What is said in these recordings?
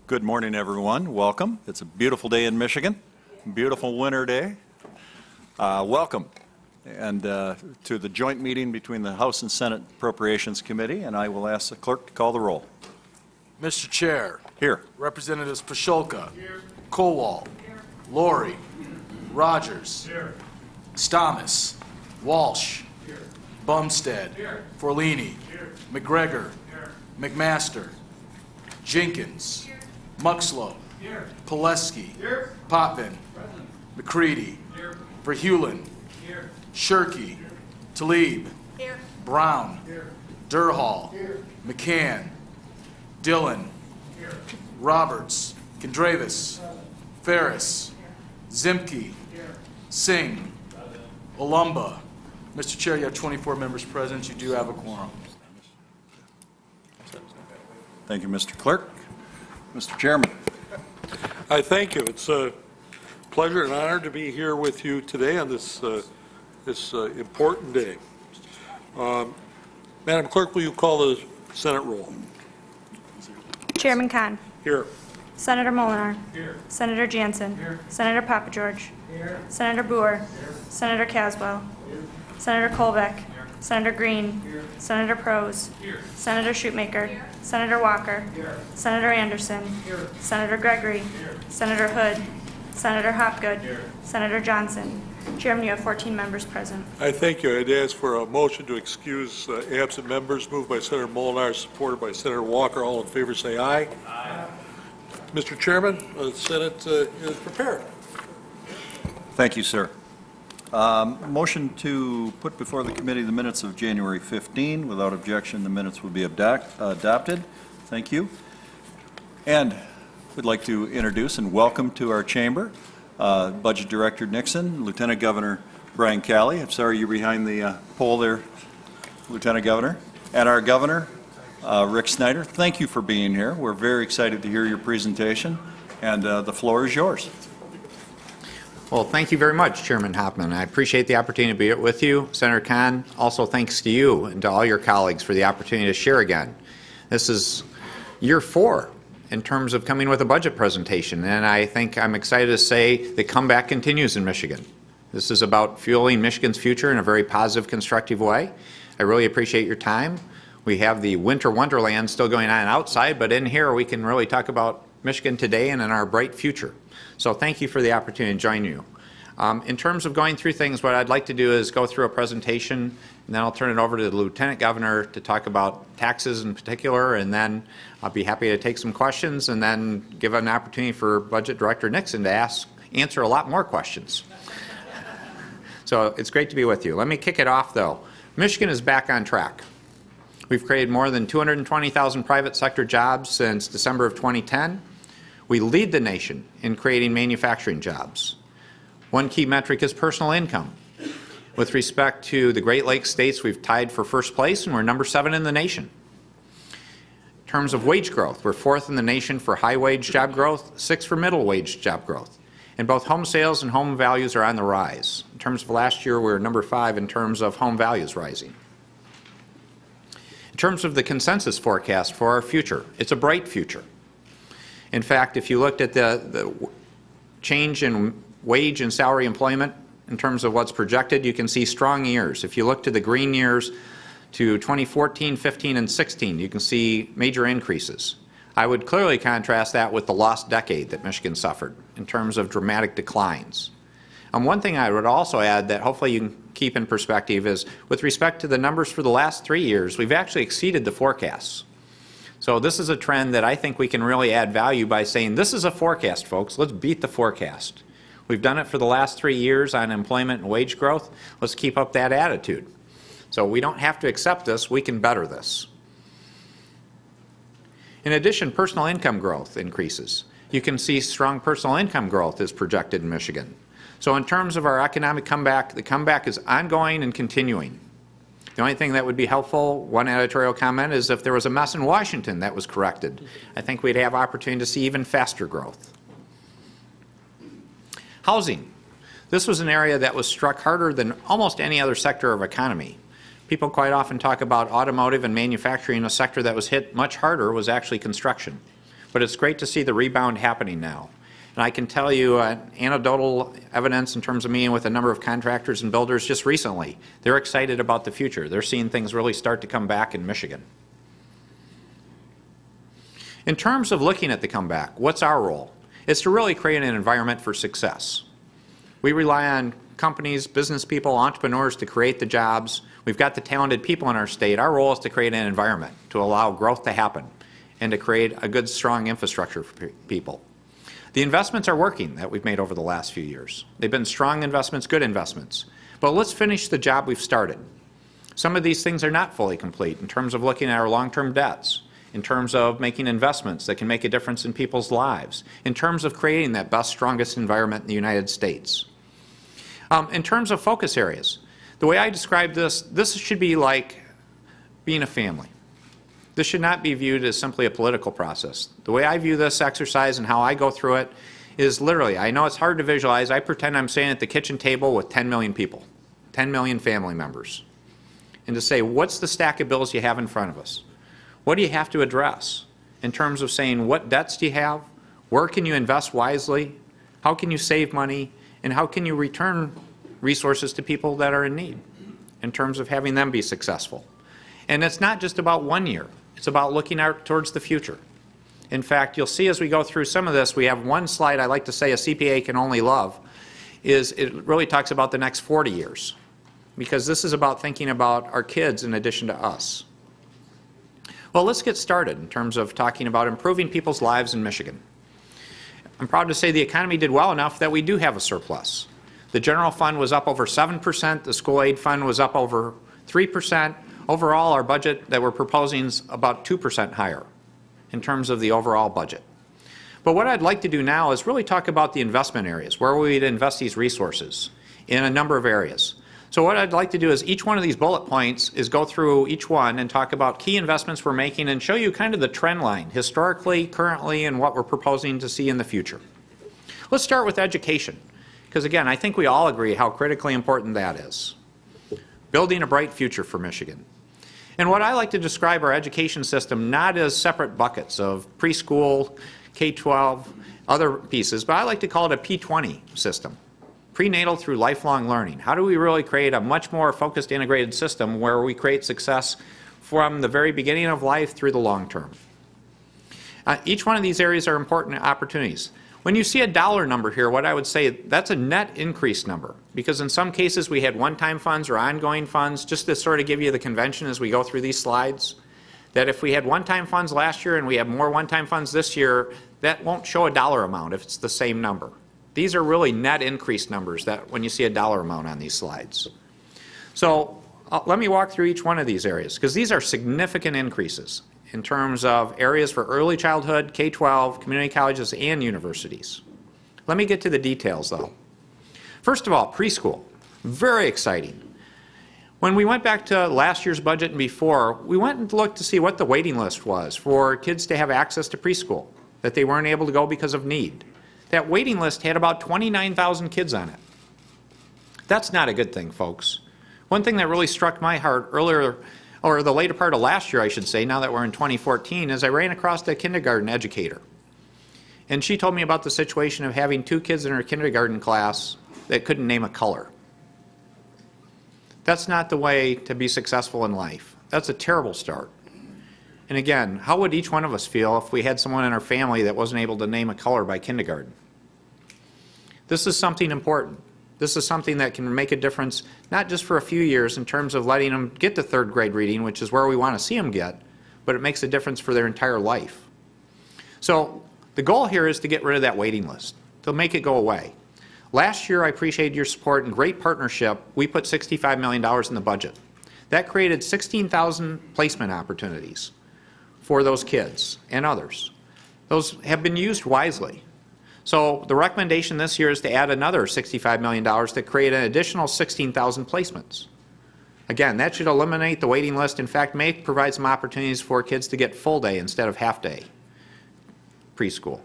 Good morning, everyone. Welcome. It's a beautiful day in Michigan, beautiful winter day. Welcome and to the joint meeting between the House and Senate Appropriations Committee, and I will ask the clerk to call the roll. Mr. Chair. Here. Representatives Pasholka. Here. Kowal. Here. Laurie. Here. Rogers. Here. Stamas. Walsh. Here. Bumstead. Here. Forlini. Here. McGregor. Here. McMaster. Jenkins. Here. Muxlow. Here. Pileski. Here. Potvin. Present. McCready. Here. Verheulen. Here. Shirkey. Here. Tlaib. Here. Brown. Here. Durhal. Here. McCann. Dillon. Here. Roberts. Kondravis. Ferris. Here. Zimke. Here. Singh. Present. Olumba. Mr. Chair, you have 24 members present. You do have a quorum. Thank you, Mr. Clerk. Mr. Chairman. I thank you. It's a pleasure and honor to be here with you today on this important day. Madam Clerk, will you call the Senate roll? Chairman Kahn. Here. Senator Molinar. Here. Senator Jansen. Here. Senator Papageorge. Here. Senator Boer. Here. Senator Caswell. Here. Senator Kolbeck. Here. Senator Green. Here. Senator Prose. Here. Senator Shoemaker. Here. Senator Walker. Here. Senator Anderson. Here. Senator Gregory. Here. Senator Hood. Senator Hopgood. Here. Senator Johnson. Chairman, you have 14 members present. I thank you. I'd ask for a motion to excuse absent members, moved by Senator Molinar, supported by Senator Walker. All in favor say aye. Aye. Mr. Chairman, the Senate is prepared. Thank you, sir. Motion to put before the committee the minutes of January 15. Without objection, the minutes will be adopted. Thank you. And we'd like to introduce and welcome to our chamber Budget Director Nixon, Lieutenant Governor Brian Calley. I'm sorry you're behind the pole there, Lieutenant Governor. And our Governor, Rick Snyder. Thank you for being here. We're very excited to hear your presentation, and the floor is yours. Well, thank you very much, Chairman Hoffman. I appreciate the opportunity to be with you. Senator Kahn, also thanks to you and to all your colleagues for the opportunity to share again. This is year 4 in terms of coming with a budget presentation, and I think I'm excited to say the comeback continues in Michigan. This is about fueling Michigan's future in a very positive, constructive way. I really appreciate your time. We have the winter wonderland still going on outside, but in here we can really talk about Michigan today and in our bright future. So thank you for the opportunity to join you. In terms of going through things, what I'd like to do is go through a presentation, and then I'll turn it over to the Lieutenant Governor to talk about taxes in particular, and then I'll be happy to take some questions and then give an opportunity for Budget Director Nixon to answer a lot more questions. So it's great to be with you. Let me kick it off, though. Michigan is back on track. We've created more than 220,000 private sector jobs since December of 2010. We lead the nation in creating manufacturing jobs. One key metric is personal income. With respect to the Great Lakes states, we've tied for first place, and we're number 7 in the nation. In terms of wage growth, we're 4th in the nation for high-wage job growth, 6th for middle-wage job growth. And both home sales and home values are on the rise. In terms of last year, we're number 5 in terms of home values rising. In terms of the consensus forecast for our future, it's a bright future. In fact, if you looked at the change in wage and salary employment in terms of what's projected, you can see strong years. If you look to the green years to 2014, 15, and 16, you can see major increases. I would clearly contrast that with the lost decade that Michigan suffered in terms of dramatic declines. One thing I would also add that hopefully you can keep in perspective is with respect to the numbers for the last 3 years, we've actually exceeded the forecasts. So this is a trend that I think we can really add value by saying this is a forecast, folks. Let's beat the forecast. We've done it for the last 3 years on employment and wage growth. Let's keep up that attitude. So we don't have to accept this. We can better this. In addition, personal income growth increases. You can see strong personal income growth is projected in Michigan. So in terms of our economic comeback, the comeback is ongoing and continuing. The only thing that would be helpful, one editorial comment, is if there was a mess in Washington that was corrected. I think we'd have opportunity to see even faster growth. Housing. This was an area that was struck harder than almost any other sector of economy. People quite often talk about automotive and manufacturing. A sector that was hit much harder was actually construction. but it's great to see the rebound happening now. And I can tell you anecdotal evidence in terms of meeting with a number of contractors and builders just recently. They're excited about the future. They're seeing things really start to come back in Michigan. In terms of looking at the comeback, what's our role? It's to really create an environment for success. We rely on companies, business people, entrepreneurs to create the jobs. We've got the talented people in our state. Our role is to create an environment to allow growth to happen and to create a good, strong infrastructure for people. The investments are working that we've made over the last few years. They've been strong investments, good investments. But let's finish the job we've started. Some of these things are not fully complete in terms of looking at our long-term debts, in terms of making investments that can make a difference in people's lives, in terms of creating that best, strongest environment in the United States. In terms of focus areas, the way I describe this should be like being a family. This should not be viewed as simply a political process. The way I view this exercise and how I go through it is literally, I know it's hard to visualize, I pretend I'm sitting at the kitchen table with 10 million people, 10 million family members, and to say, what's the stack of bills you have in front of us? What do you have to address in terms of saying, what debts do you have? Where can you invest wisely? How can you save money? And how can you return resources to people that are in need in terms of having them be successful? And it's not just about 1 year. It's about looking out towards the future. In fact, you'll see as we go through some of this, we have one slide I like to say a CPA can only love, is it really talks about the next 40 years. Because this is about thinking about our kids in addition to us. Well, let's get started in terms of talking about improving people's lives in Michigan. I'm proud to say the economy did well enough that we do have a surplus. The general fund was up over 7%, the school aid fund was up over 3%. Overall, our budget that we're proposing is about 2% higher in terms of the overall budget. But what I'd like to do now is really talk about the investment areas, where we'd invest these resources in a number of areas. So what I'd like to do is each one of these bullet points is go through each one and talk about key investments we're making and show you kind of the trend line, historically, currently, and what we're proposing to see in the future. Let's start with education, because again, I think we all agree how critically important that is. Building a bright future for Michigan. And what I like to describe our education system not as separate buckets of preschool, K-12, other pieces, but I like to call it a P20 system. Prenatal through lifelong learning. How do we really create a much more focused, integrated system where we create success from the very beginning of life through the long term? Each one of these areas are important opportunities. When you see a dollar number here, what I would say, that's a net increase number, because in some cases we had one-time funds or ongoing funds, just to sort of give you the convention as we go through these slides, that if we had one-time funds last year and we have more one-time funds this year, that won't show a dollar amount if it's the same number. These are really net increase numbers that when you see a dollar amount on these slides. So let me walk through each one of these areas, because these are significant increases in terms of areas for early childhood, K-12, community colleges, and universities. Let me get to the details, though. First of all, preschool. Very exciting. When we went back to last year's budget and before, we went and looked to see what the waiting list was for kids to have access to preschool, that they weren't able to go because of need. That waiting list had about 29,000 kids on it. That's not a good thing, folks. One thing that really struck my heart earlier, or the later part of last year, I should say, now that we're in 2014, is I ran across a kindergarten educator. And she told me about the situation of having 2 kids in her kindergarten class that couldn't name a color. That's not the way to be successful in life. That's a terrible start. And again, how would each one of us feel if we had someone in our family that wasn't able to name a color by kindergarten? This is something important. This is something that can make a difference, not just for a few years in terms of letting them get to 3rd grade reading, which is where we want to see them get, but it makes a difference for their entire life. So the goal here is to get rid of that waiting list, to make it go away. Last year, I appreciated your support and great partnership. We put $65 million in the budget. That created 16,000 placement opportunities for those kids and others. Those have been used wisely. So the recommendation this year is to add another $65 million to create an additional 16,000 placements. Again, that should eliminate the waiting list. In fact, may provide some opportunities for kids to get full day instead of half day preschool.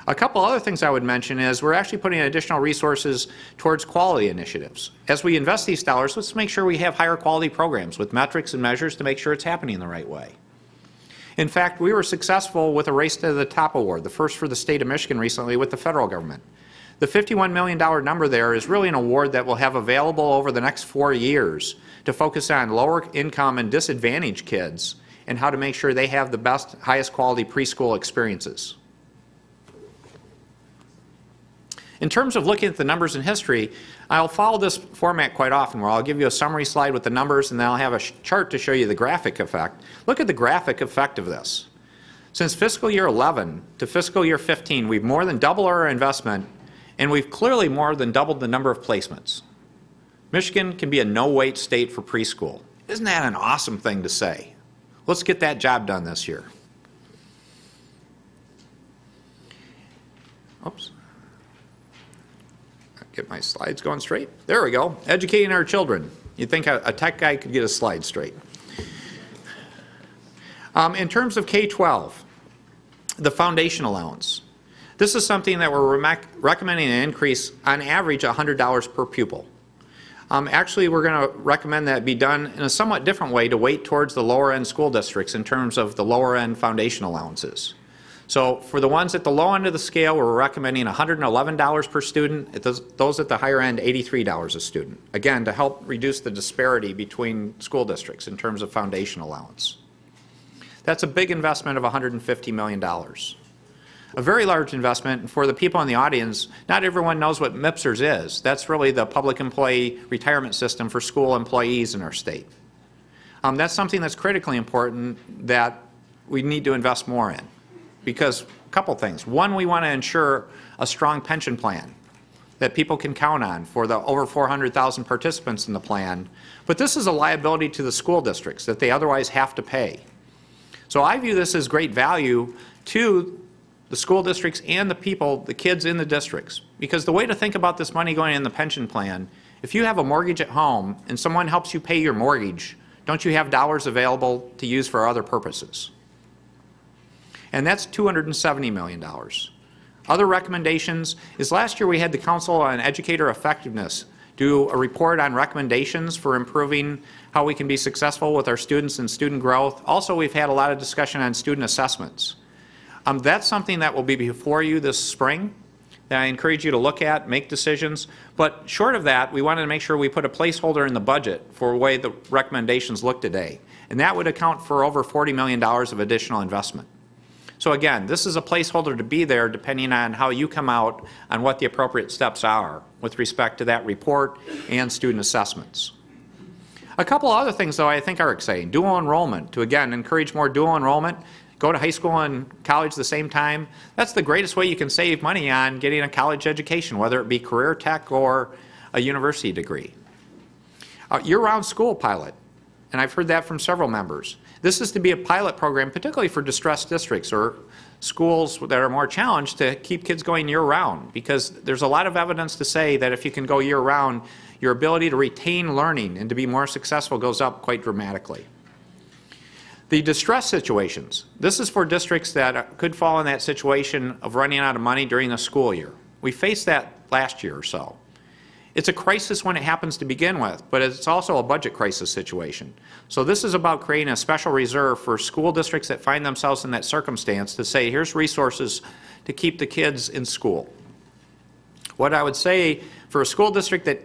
A couple other things I would mention is we're actually putting additional resources towards quality initiatives. As we invest these dollars, let's make sure we have higher quality programs with metrics and measures to make sure it's happening the right way. In fact, we were successful with a Race to the Top award, the first for the state of Michigan recently with the federal government. The $51 million number there is really an award that we'll have available over the next 4 years to focus on lower income and disadvantaged kids and how to make sure they have the best, highest quality preschool experiences. In terms of looking at the numbers in history, I'll follow this format quite often where I'll give you a summary slide with the numbers and then I'll have a chart to show you the graphic effect. Look at the graphic effect of this. Since fiscal year 11 to fiscal year 15, we've more than doubled our investment and we've clearly more than doubled the number of placements. Michigan can be a no-wait state for preschool. Isn't that an awesome thing to say? Let's get that job done this year. Oops. Get my slides going straight. There we go. Educating our children. You'd think a tech guy could get a slide straight. In terms of K-12, the foundation allowance. This is something that we're recommending an increase on average $100 per pupil. Actually, we're going to recommend that it be done in a somewhat different way to weight towards the lower end school districts in terms of the lower end foundation allowances. So for the ones at the low end of the scale, we're recommending $111 per student. At those at the higher end, $83 a student. Again, to help reduce the disparity between school districts in terms of foundation allowance. That's a big investment of $150 million. A very large investment, and for the people in the audience, not everyone knows what MIPSERS is. That's really the public employee retirement system for school employees in our state. That's something that's critically important that we need to invest more in. Because a couple things. One, we want to ensure a strong pension plan that people can count on for the over 400,000 participants in the plan. But this is a liability to the school districts that they otherwise have to pay. So I view this as great value to the school districts and the people, the kids in the districts. Because the way to think about this money going in the pension plan, if you have a mortgage at home and someone helps you pay your mortgage, don't you have dollars available to use for other purposes? And that's $270 million. Other recommendations is last year we had the Council on Educator Effectiveness do a report on recommendations for improving how we can be successful with our students and student growth. Also, we've had a lot of discussion on student assessments. That's something that will be before you this spring that I encourage you to look at, make decisions. But short of that, we wanted to make sure we put a placeholder in the budget for the way the recommendations look today. And that would account for over $40 million of additional investment. So again, this is a placeholder to be there depending on how you come out on what the appropriate steps are with respect to that report and student assessments. A couple other things, though, I think are exciting. Dual enrollment, to again encourage more dual enrollment. Go to high school and college at the same time. That's the greatest way you can save money on getting a college education, whether it be career tech or a university degree. Year-round school pilot, and I've heard that from several members. This is to be a pilot program, particularly for distressed districts or schools that are more challenged to keep kids going year-round, because there's a lot of evidence to say that if you can go year-round, your ability to retain learning and to be more successful goes up quite dramatically. The distress situations. This is for districts that could fall in that situation of running out of money during the school year. We faced that last year or so. It's a crisis when it happens to begin with, but it's also a budget crisis situation. So this is about creating a special reserve for school districts that find themselves in that circumstance to say, here's resources to keep the kids in school. What I would say for a school district that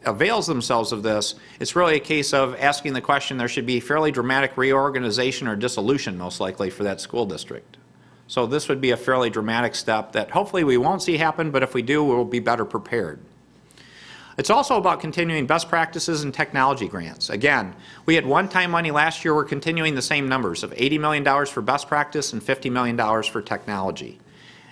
avails themselves of this, it's really a case of asking the question, there should be fairly dramatic reorganization or dissolution most likely for that school district. So this would be a fairly dramatic step that hopefully we won't see happen, but if we do, we'll be better prepared. It's also about continuing best practices and technology grants. Again, we had one-time money last year. We're continuing the same numbers of $80 million for best practice and $50 million for technology.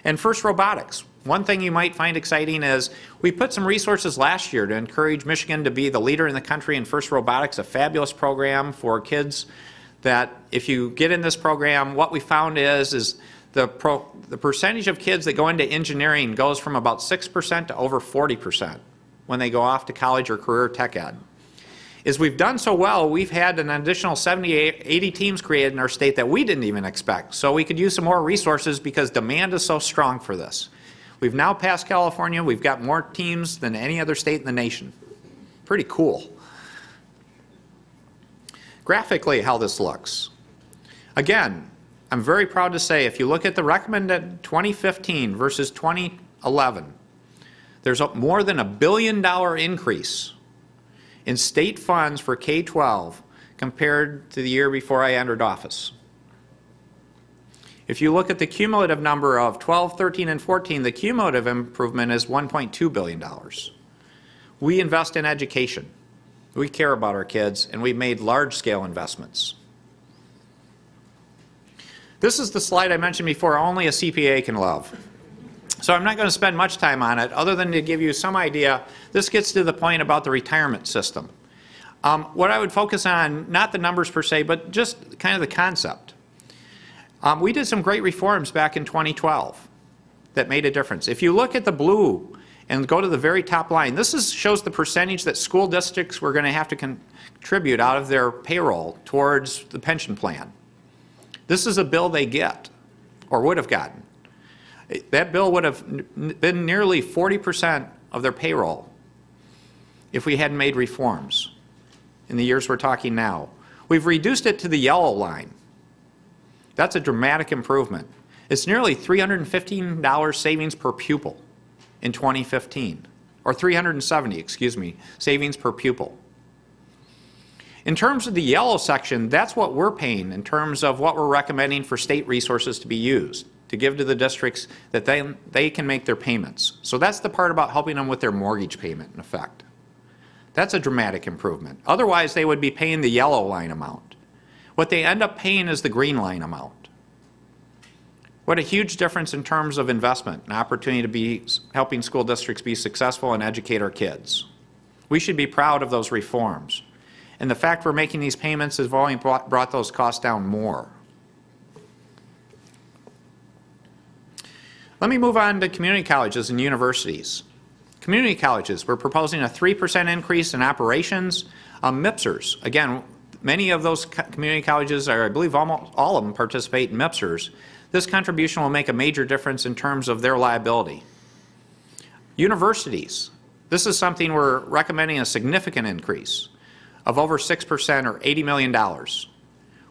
And FIRST Robotics. One thing you might find exciting is we put some resources last year to encourage Michigan to be the leader in the country in FIRST Robotics, a fabulous program for kids that if you get in this program, what we found is the percentage of kids that go into engineering goes from about 6% to over 40%. When they go off to college or career tech ed. As we've done so well, we've had an additional 70, 80 teams created in our state that we didn't even expect. So we could use some more resources because demand is so strong for this. We've now passed California. We've got more teams than any other state in the nation. Pretty cool. Graphically, how this looks. Again, I'm very proud to say, if you look at the recommended 2015 versus 2011, there's more than $1 billion increase in state funds for K-12 compared to the year before I entered office. If you look at the cumulative number of 12, 13, and 14, the cumulative improvement is $1.2 billion. We invest in education. We care about our kids, and we've made large-scale investments. This is the slide I mentioned before, only a CPA can love. So I'm not going to spend much time on it, other than to give you some idea. This gets to the point about the retirement system. What I would focus on, not the numbers per se, but just kind of the concept. We did some great reforms back in 2012 that made a difference. If you look at the blue and go to the very top line, this shows the percentage that school districts were going to have to contribute out of their payroll towards the pension plan. This is a bill they get, or would have gotten. That bill would have been nearly 40% of their payroll if we hadn't made reforms in the years we're talking now. We've reduced it to the yellow line. That's a dramatic improvement. It's nearly $315 savings per pupil in 2015, or $370, excuse me, savings per pupil. In terms of the yellow section, that's what we're paying in terms of what we're recommending for state resources to be used, to give to the districts that they can make their payments. So that's the part about helping them with their mortgage payment, in effect. That's a dramatic improvement. Otherwise, they would be paying the yellow line amount. What they end up paying is the green line amount. What a huge difference in terms of investment and opportunity to be helping school districts be successful and educate our kids. We should be proud of those reforms. And the fact we're making these payments has only brought those costs down more. Let me move on to community colleges and universities. Community colleges, we're proposing a 3% increase in operations. MIPSers, again, many of those community colleges, or I believe almost all of them, participate in MIPSers. This contribution will make a major difference in terms of their liability. Universities, this is something we're recommending a significant increase of over 6% or $80 million.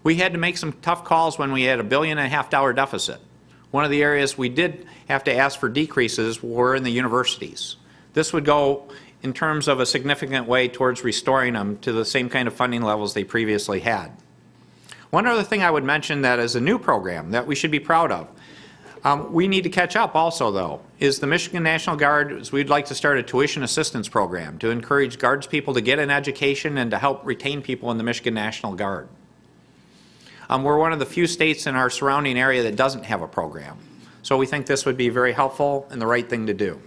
We had to make some tough calls when we had $1.5 billion deficit. One of the areas we did have to ask for decreases were in the universities. This would go in terms of a significant way towards restoring them to the same kind of funding levels they previously had. One other thing I would mention that is a new program that we should be proud of. We need to catch up also, though, is the Michigan National Guard. We'd like to start a tuition assistance program to encourage Guards people to get an education and to help retain people in the Michigan National Guard. We're one of the few states in our surrounding area that doesn't have a program. So we think this would be very helpful and the right thing to do.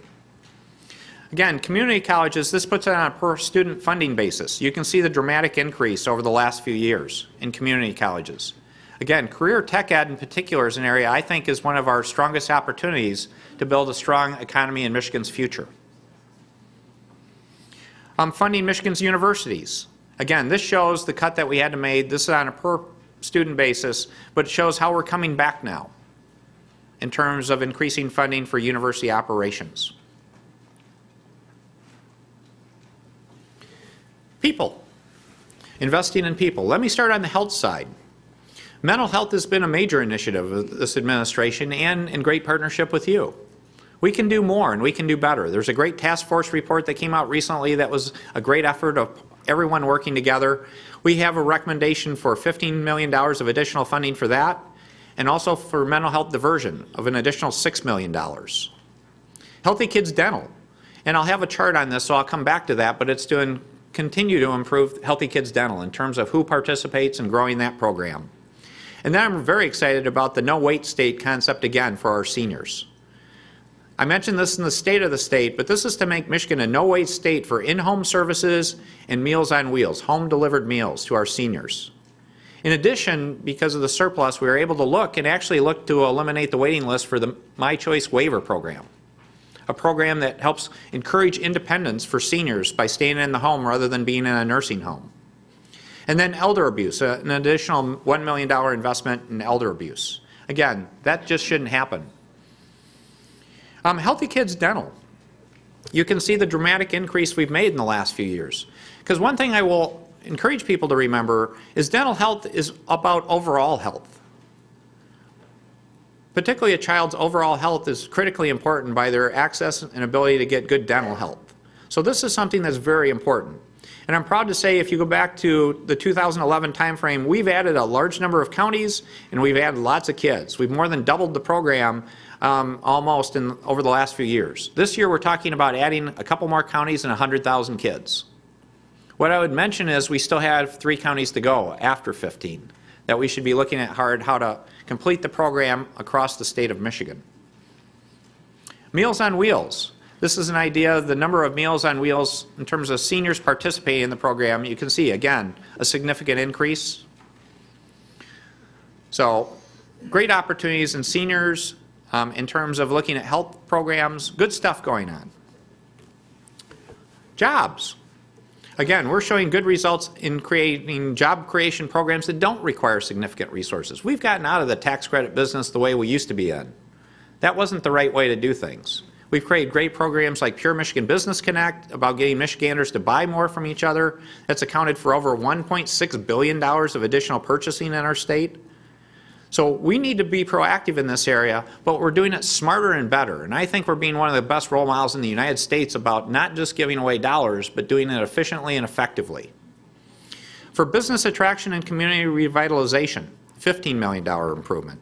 Again, community colleges, this puts it on a per student funding basis. You can see the dramatic increase over the last few years in community colleges. Again, career tech ed in particular is an area I think is one of our strongest opportunities to build a strong economy in Michigan's future. Funding Michigan's universities. Again, this shows the cut that we had to make. This is on a per student basis, but it shows how we're coming back now in terms of increasing funding for university operations. People. Investing in people. Let me start on the health side. Mental health has been a major initiative of this administration and in great partnership with you. We can do more and we can do better. There's a great task force report that came out recently that was a great effort of everyone working together. We have a recommendation for $15 million of additional funding for that, and also for mental health diversion of an additional $6 million. Healthy Kids Dental, and I'll have a chart on this, so I'll come back to that, but it's to continue to improve Healthy Kids Dental in terms of who participates in growing that program. And then I'm very excited about the no-wait state concept again for our seniors. I mentioned this in the State of the State, but this is to make Michigan a no-wait state for in-home services and Meals on Wheels, home-delivered meals to our seniors. In addition, because of the surplus, we were able to look to eliminate the waiting list for the My Choice Waiver program, a program that helps encourage independence for seniors by staying in the home rather than being in a nursing home. And then elder abuse, an additional $1 million investment in elder abuse. Again, that just shouldn't happen. Healthy Kids Dental. You can see the dramatic increase we've made in the last few years. Because one thing I will encourage people to remember is dental health is about overall health. Particularly a child's overall health is critically important by their access and ability to get good dental health. So this is something that's very important. And I'm proud to say if you go back to the 2011 timeframe, we've added a large number of counties and we've added lots of kids. We've more than doubled the program almost over the last few years. This year we're talking about adding a couple more counties and 100,000 kids. What I would mention is we still have 3 counties to go after 15 that we should be looking at hard how to complete the program across the state of Michigan. Meals on Wheels. This is an idea of the number of Meals on Wheels in terms of seniors participating in the program. You can see, again, a significant increase. So, great opportunities in seniors in terms of looking at health programs, good stuff going on. Jobs. Again, we're showing good results in creating job creation programs that don't require significant resources. We've gotten out of the tax credit business the way we used to be in. That wasn't the right way to do things. We've created great programs like Pure Michigan Business Connect about getting Michiganders to buy more from each other. That's accounted for over $1.6 billion of additional purchasing in our state. So we need to be proactive in this area, but we're doing it smarter and better. And I think we're being one of the best role models in the United States about not just giving away dollars, but doing it efficiently and effectively. For business attraction and community revitalization, $15 million improvement.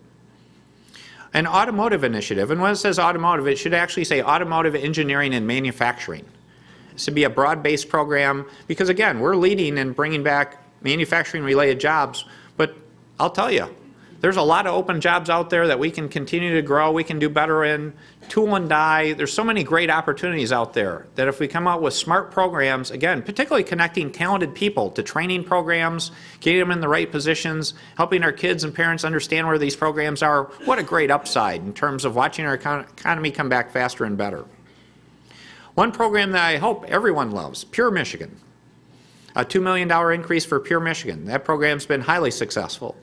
An automotive initiative, and when it says automotive, it should actually say automotive engineering and manufacturing. This should be a broad-based program because, again, we're leading in bringing back manufacturing-related jobs, but I'll tell you, there's a lot of open jobs out there that we can continue to grow, we can do better in. Tool and die, there's so many great opportunities out there that if we come out with smart programs, again, particularly connecting talented people to training programs, getting them in the right positions, helping our kids and parents understand where these programs are, what a great upside in terms of watching our economy come back faster and better. One program that I hope everyone loves, Pure Michigan. A $2 million increase for Pure Michigan. That program's been highly successful.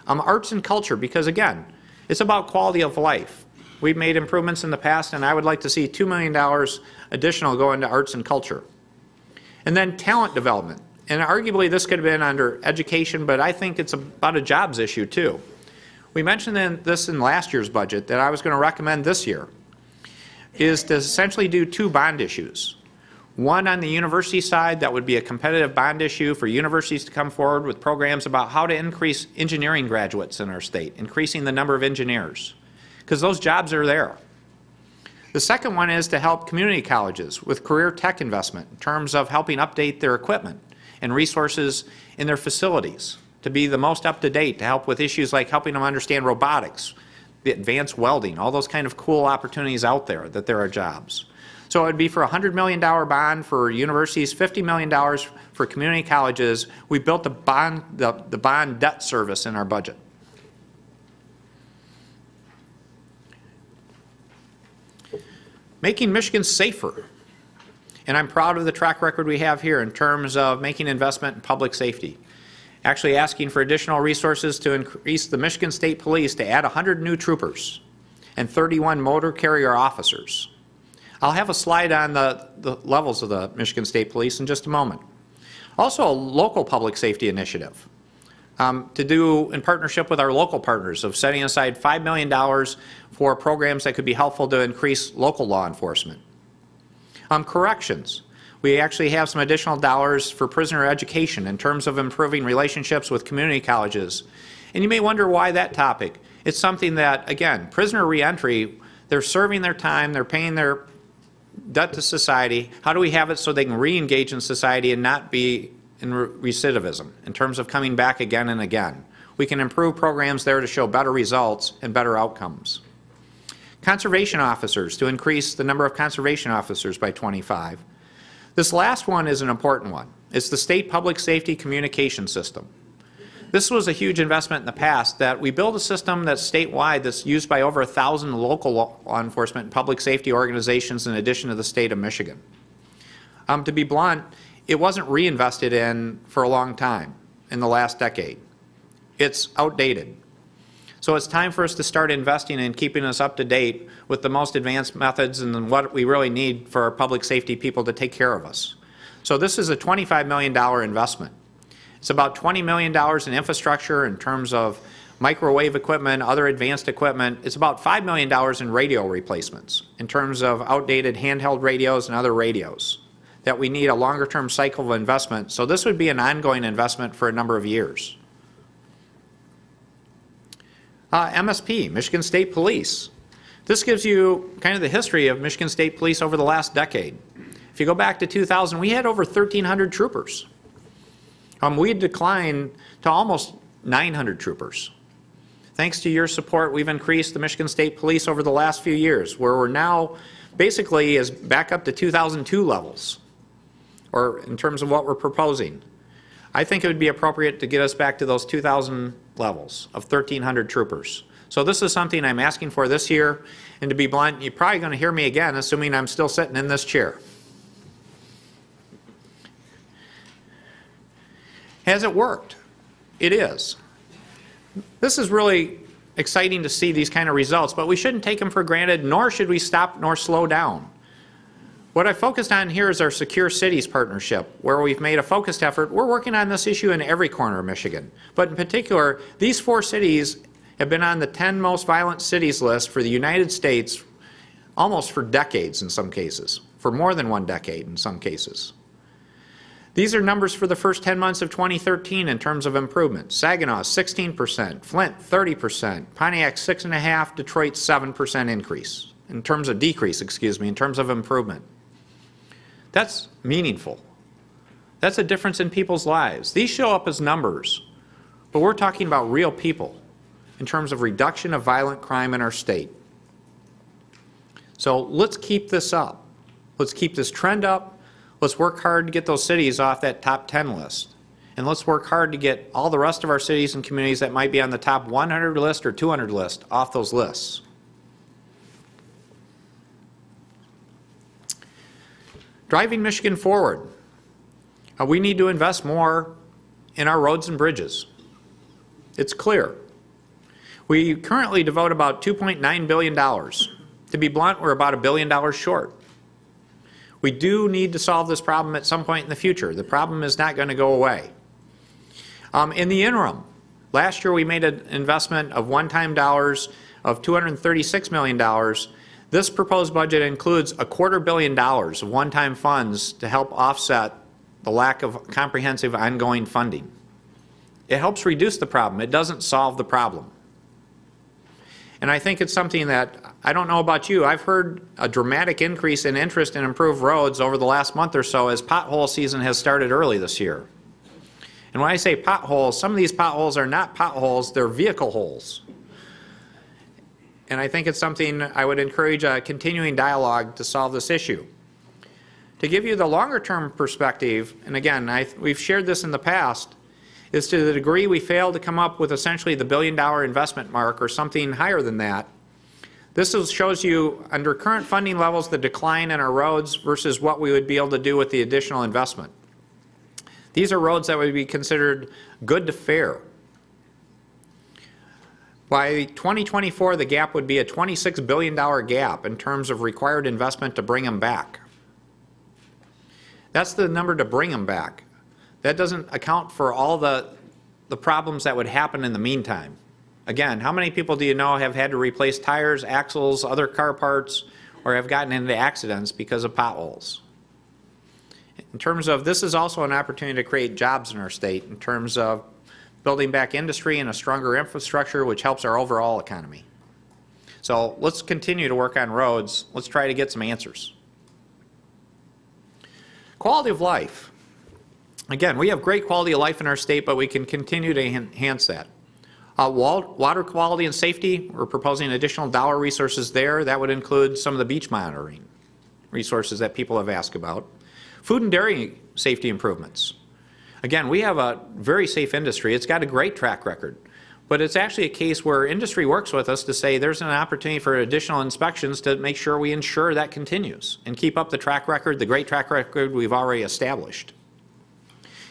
Arts and culture, because again, it's about quality of life. We've made improvements in the past, and I would like to see $2 million additional go into arts and culture. And then talent development. And arguably this could have been under education, but I think it's about a jobs issue too. We mentioned this in last year's budget that I was going to recommend this year, is to essentially do 2 bond issues. One on the university side, that would be a competitive bond issue for universities to come forward with programs about how to increase engineering graduates in our state, increasing the number of engineers, because those jobs are there. The second one is to help community colleges with career tech investment in terms of helping update their equipment and resources in their facilities to be the most up-to-date, to help with issues like helping them understand robotics, the advanced welding, all those kind of cool opportunities out there that there are jobs. So it would be for a $100 million bond for universities, $50 million for community colleges. We built the bond debt service in our budget. Making Michigan safer. And I'm proud of the track record we have here in terms of making investment in public safety. Actually asking for additional resources to increase the Michigan State Police to add 100 new troopers and 31 motor carrier officers. I'll have a slide on the levels of the Michigan State Police in just a moment. Also a local public safety initiative to do in partnership with our local partners of setting aside $5 million for programs that could be helpful to increase local law enforcement. Corrections. We actually have some additional dollars for prisoner education in terms of improving relationships with community colleges. And you may wonder why that topic. It's something that, again, prisoner reentry, they're serving their time, they're paying their debt to society. How do we have it so they can re-engage in society and not be in recidivism in terms of coming back again and again? We can improve programs there to show better results and better outcomes. Conservation officers, to increase the number of conservation officers by 25. This last one is an important one. It's the state public safety communication system. This was a huge investment in the past that we build a system that's statewide that's used by over 1,000 local law enforcement and public safety organizations in addition to the state of Michigan. To be blunt, it wasn't reinvested in for a long time in the last decade. It's outdated. So it's time for us to start investing in keeping us up to date with the most advanced methods and what we really need for our public safety people to take care of us. So this is a $25 million investment. It's about $20 million in infrastructure in terms of microwave equipment, other advanced equipment. It's about $5 million in radio replacements in terms of outdated handheld radios and other radios that we need a longer term cycle of investment. So this would be an ongoing investment for a number of years. MSP, Michigan State Police. This gives you kind of the history of Michigan State Police over the last decade. If you go back to 2000, we had over 1,300 troopers. We declined to almost 900 troopers. Thanks to your support, we've increased the Michigan State Police over the last few years, where we're now basically is back up to 2002 levels, or in terms of what we're proposing. I think it would be appropriate to get us back to those 2000 levels of 1,300 troopers. So this is something I'm asking for this year, and to be blunt, you're probably going to hear me again, assuming I'm still sitting in this chair. Has it worked? It is. This is really exciting to see these kind of results, but we shouldn't take them for granted, nor should we stop nor slow down. What I focused on here is our Secure Cities partnership, where we've made a focused effort. We're working on this issue in every corner of Michigan, but in particular, these 4 cities have been on the 10 most violent cities list for the United States almost for decades in some cases, for more than 1 decade in some cases. These are numbers for the first 10 months of 2013 in terms of improvement. Saginaw, 16%, Flint, 30%, Pontiac, 6.5%, Detroit, 7% increase, in terms of decrease, excuse me, in terms of improvement. That's meaningful. That's a difference in people's lives. These show up as numbers, but we're talking about real people in terms of reduction of violent crime in our state. So let's keep this up. Let's keep this trend up. Let's work hard to get those cities off that top 10 list. And let's work hard to get all the rest of our cities and communities that might be on the top 100 list or 200 list off those lists. Driving Michigan forward. We need to invest more in our roads and bridges. It's clear. We currently devote about $2.9 billion. To be blunt, we're about $1 billion short. We do need to solve this problem at some point in the future. The problem is not going to go away. In the interim, last year we made an investment of one-time dollars of $236 million. This proposed budget includes $250 million of one-time funds to help offset the lack of comprehensive ongoing funding. It helps reduce the problem. It doesn't solve the problem. And I think it's something that, I don't know about you, I've heard a dramatic increase in interest in improved roads over the last month or so as pothole season has started early this year. And when I say potholes, some of these potholes are not potholes, they're vehicle holes. And I think it's something I would encourage a continuing dialogue to solve this issue. To give you the longer term perspective, and again, we've shared this in the past, is to the degree we fail to come up with essentially the $1 billion investment mark or something higher than that. This shows you under current funding levels the decline in our roads versus what we would be able to do with the additional investment. These are roads that would be considered good to fair. By 2024, the gap would be a $26 billion gap in terms of required investment to bring them back. That's the number to bring them back. That doesn't account for all the problems that would happen in the meantime. Again, how many people do you know have had to replace tires, axles, other car parts, or have gotten into accidents because of potholes? In terms of, this is also an opportunity to create jobs in our state in terms of building back industry and a stronger infrastructure, which helps our overall economy. So let's continue to work on roads. Let's try to get some answers. Quality of life. Again, we have great quality of life in our state, but we can continue to enhance that. Water quality and safety, we're proposing additional dollar resources there. That would include some of the beach monitoring resources that people have asked about. Food and dairy safety improvements. Again, we have a very safe industry. It's got a great track record, but it's actually a case where industry works with us to say there's an opportunity for additional inspections to make sure we ensure that continues and keep up the track record, the great track record we've already established.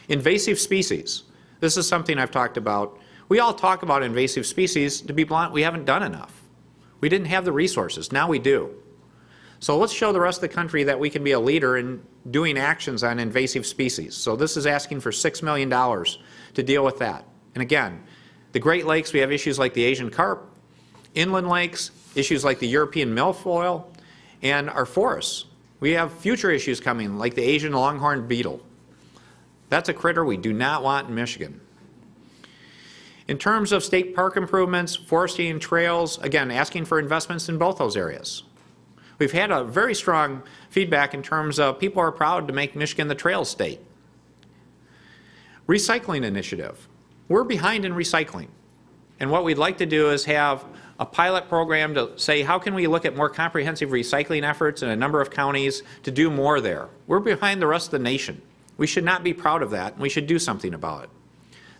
Invasive species. This is something I've talked about. We all talk about invasive species. To be blunt, we haven't done enough. We didn't have the resources. Now we do. So let's show the rest of the country that we can be a leader in doing actions on invasive species. So this is asking for $6 million to deal with that. And again, The Great Lakes, we have issues like the Asian carp. Inland lakes, issues like the European milfoil. And our forests, we have future issues coming like the Asian longhorn beetle. That's a critter we do not want in Michigan. In terms of state park improvements, forestry and trails, again, asking for investments in both those areas. We've had a very strong feedback in terms of people are proud to make Michigan the trail state. Recycling initiative. We're behind in recycling. And what we'd like to do is have a pilot program to say, how can we look at more comprehensive recycling efforts in a number of counties to do more there? We're behind the rest of the nation. We should not be proud of that, and we should do something about it.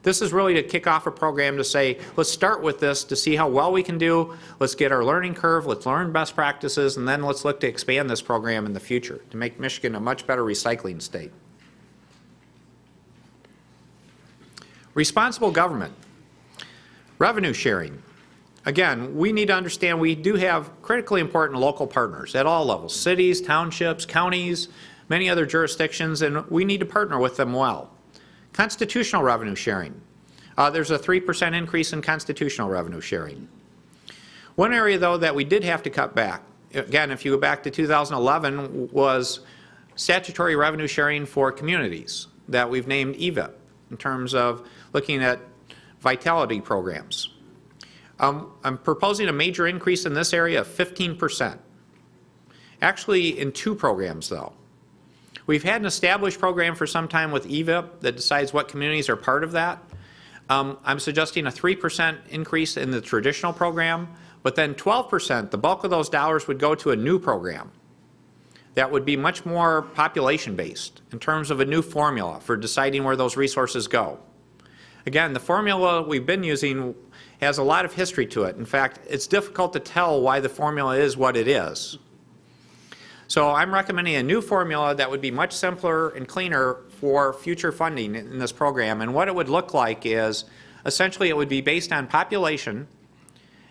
This is really to kick off a program to say, let's start with this to see how well we can do. Let's get our learning curve, let's learn best practices, and then let's look to expand this program in the future to make Michigan a much better recycling state. Responsible government. Revenue sharing. Again, we need to understand we do have critically important local partners at all levels, cities, townships, counties, many other jurisdictions, and we need to partner with them well. Constitutional revenue sharing. There's a 3% increase in constitutional revenue sharing. One area, though, that we did have to cut back, again, if you go back to 2011, was statutory revenue sharing for communities that we've named EVIP in terms of looking at vitality programs. I'm proposing a major increase in this area of 15%. Actually, in 2 programs, though. We've had an established program for some time with EVIP that decides what communities are part of that. I'm suggesting a 3% increase in the traditional program, but then 12%, the bulk of those dollars would go to a new program that would be much more population-based in terms of a new formula for deciding where those resources go. Again, the formula we've been using has a lot of history to it. In fact, it's difficult to tell why the formula is what it is. So I'm recommending a new formula that would be much simpler and cleaner for future funding in this program. And what it would look like is, essentially it would be based on population,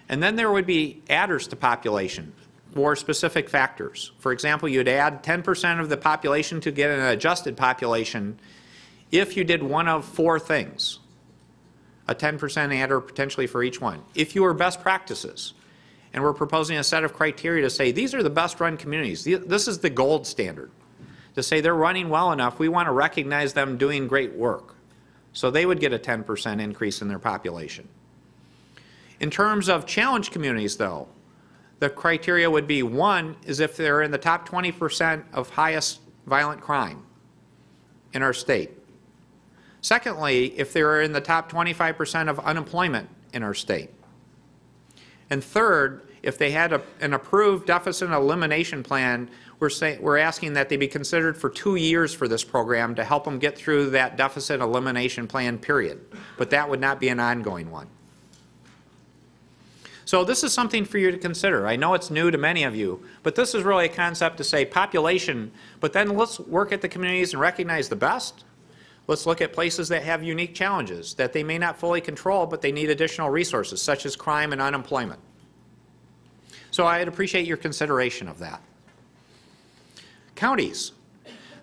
and then there would be adders to population for specific factors. For example, you'd add 10% of the population to get an adjusted population if you did one of 4 things. A 10% adder potentially for each one. If you were best practices, and we're proposing a set of criteria to say these are the best run communities. This is the gold standard. To say they're running well enough, we want to recognize them doing great work. So they would get a 10% increase in their population. In terms of challenge communities, though, the criteria would be, 1 is if they're in the top 20% of highest violent crime in our state. Secondly, if they're in the top 25% of unemployment in our state. And third, if they had an approved deficit elimination plan, we're asking that they be considered for 2 years for this program to help them get through that deficit elimination plan period. But that would not be an ongoing one. So this is something for you to consider. I know it's new to many of you, but this is really a concept to say population, but then let's work at the communities and recognize the best. Let's look at places that have unique challenges that they may not fully control, but they need additional resources, such as crime and unemployment. So I'd appreciate your consideration of that. Counties.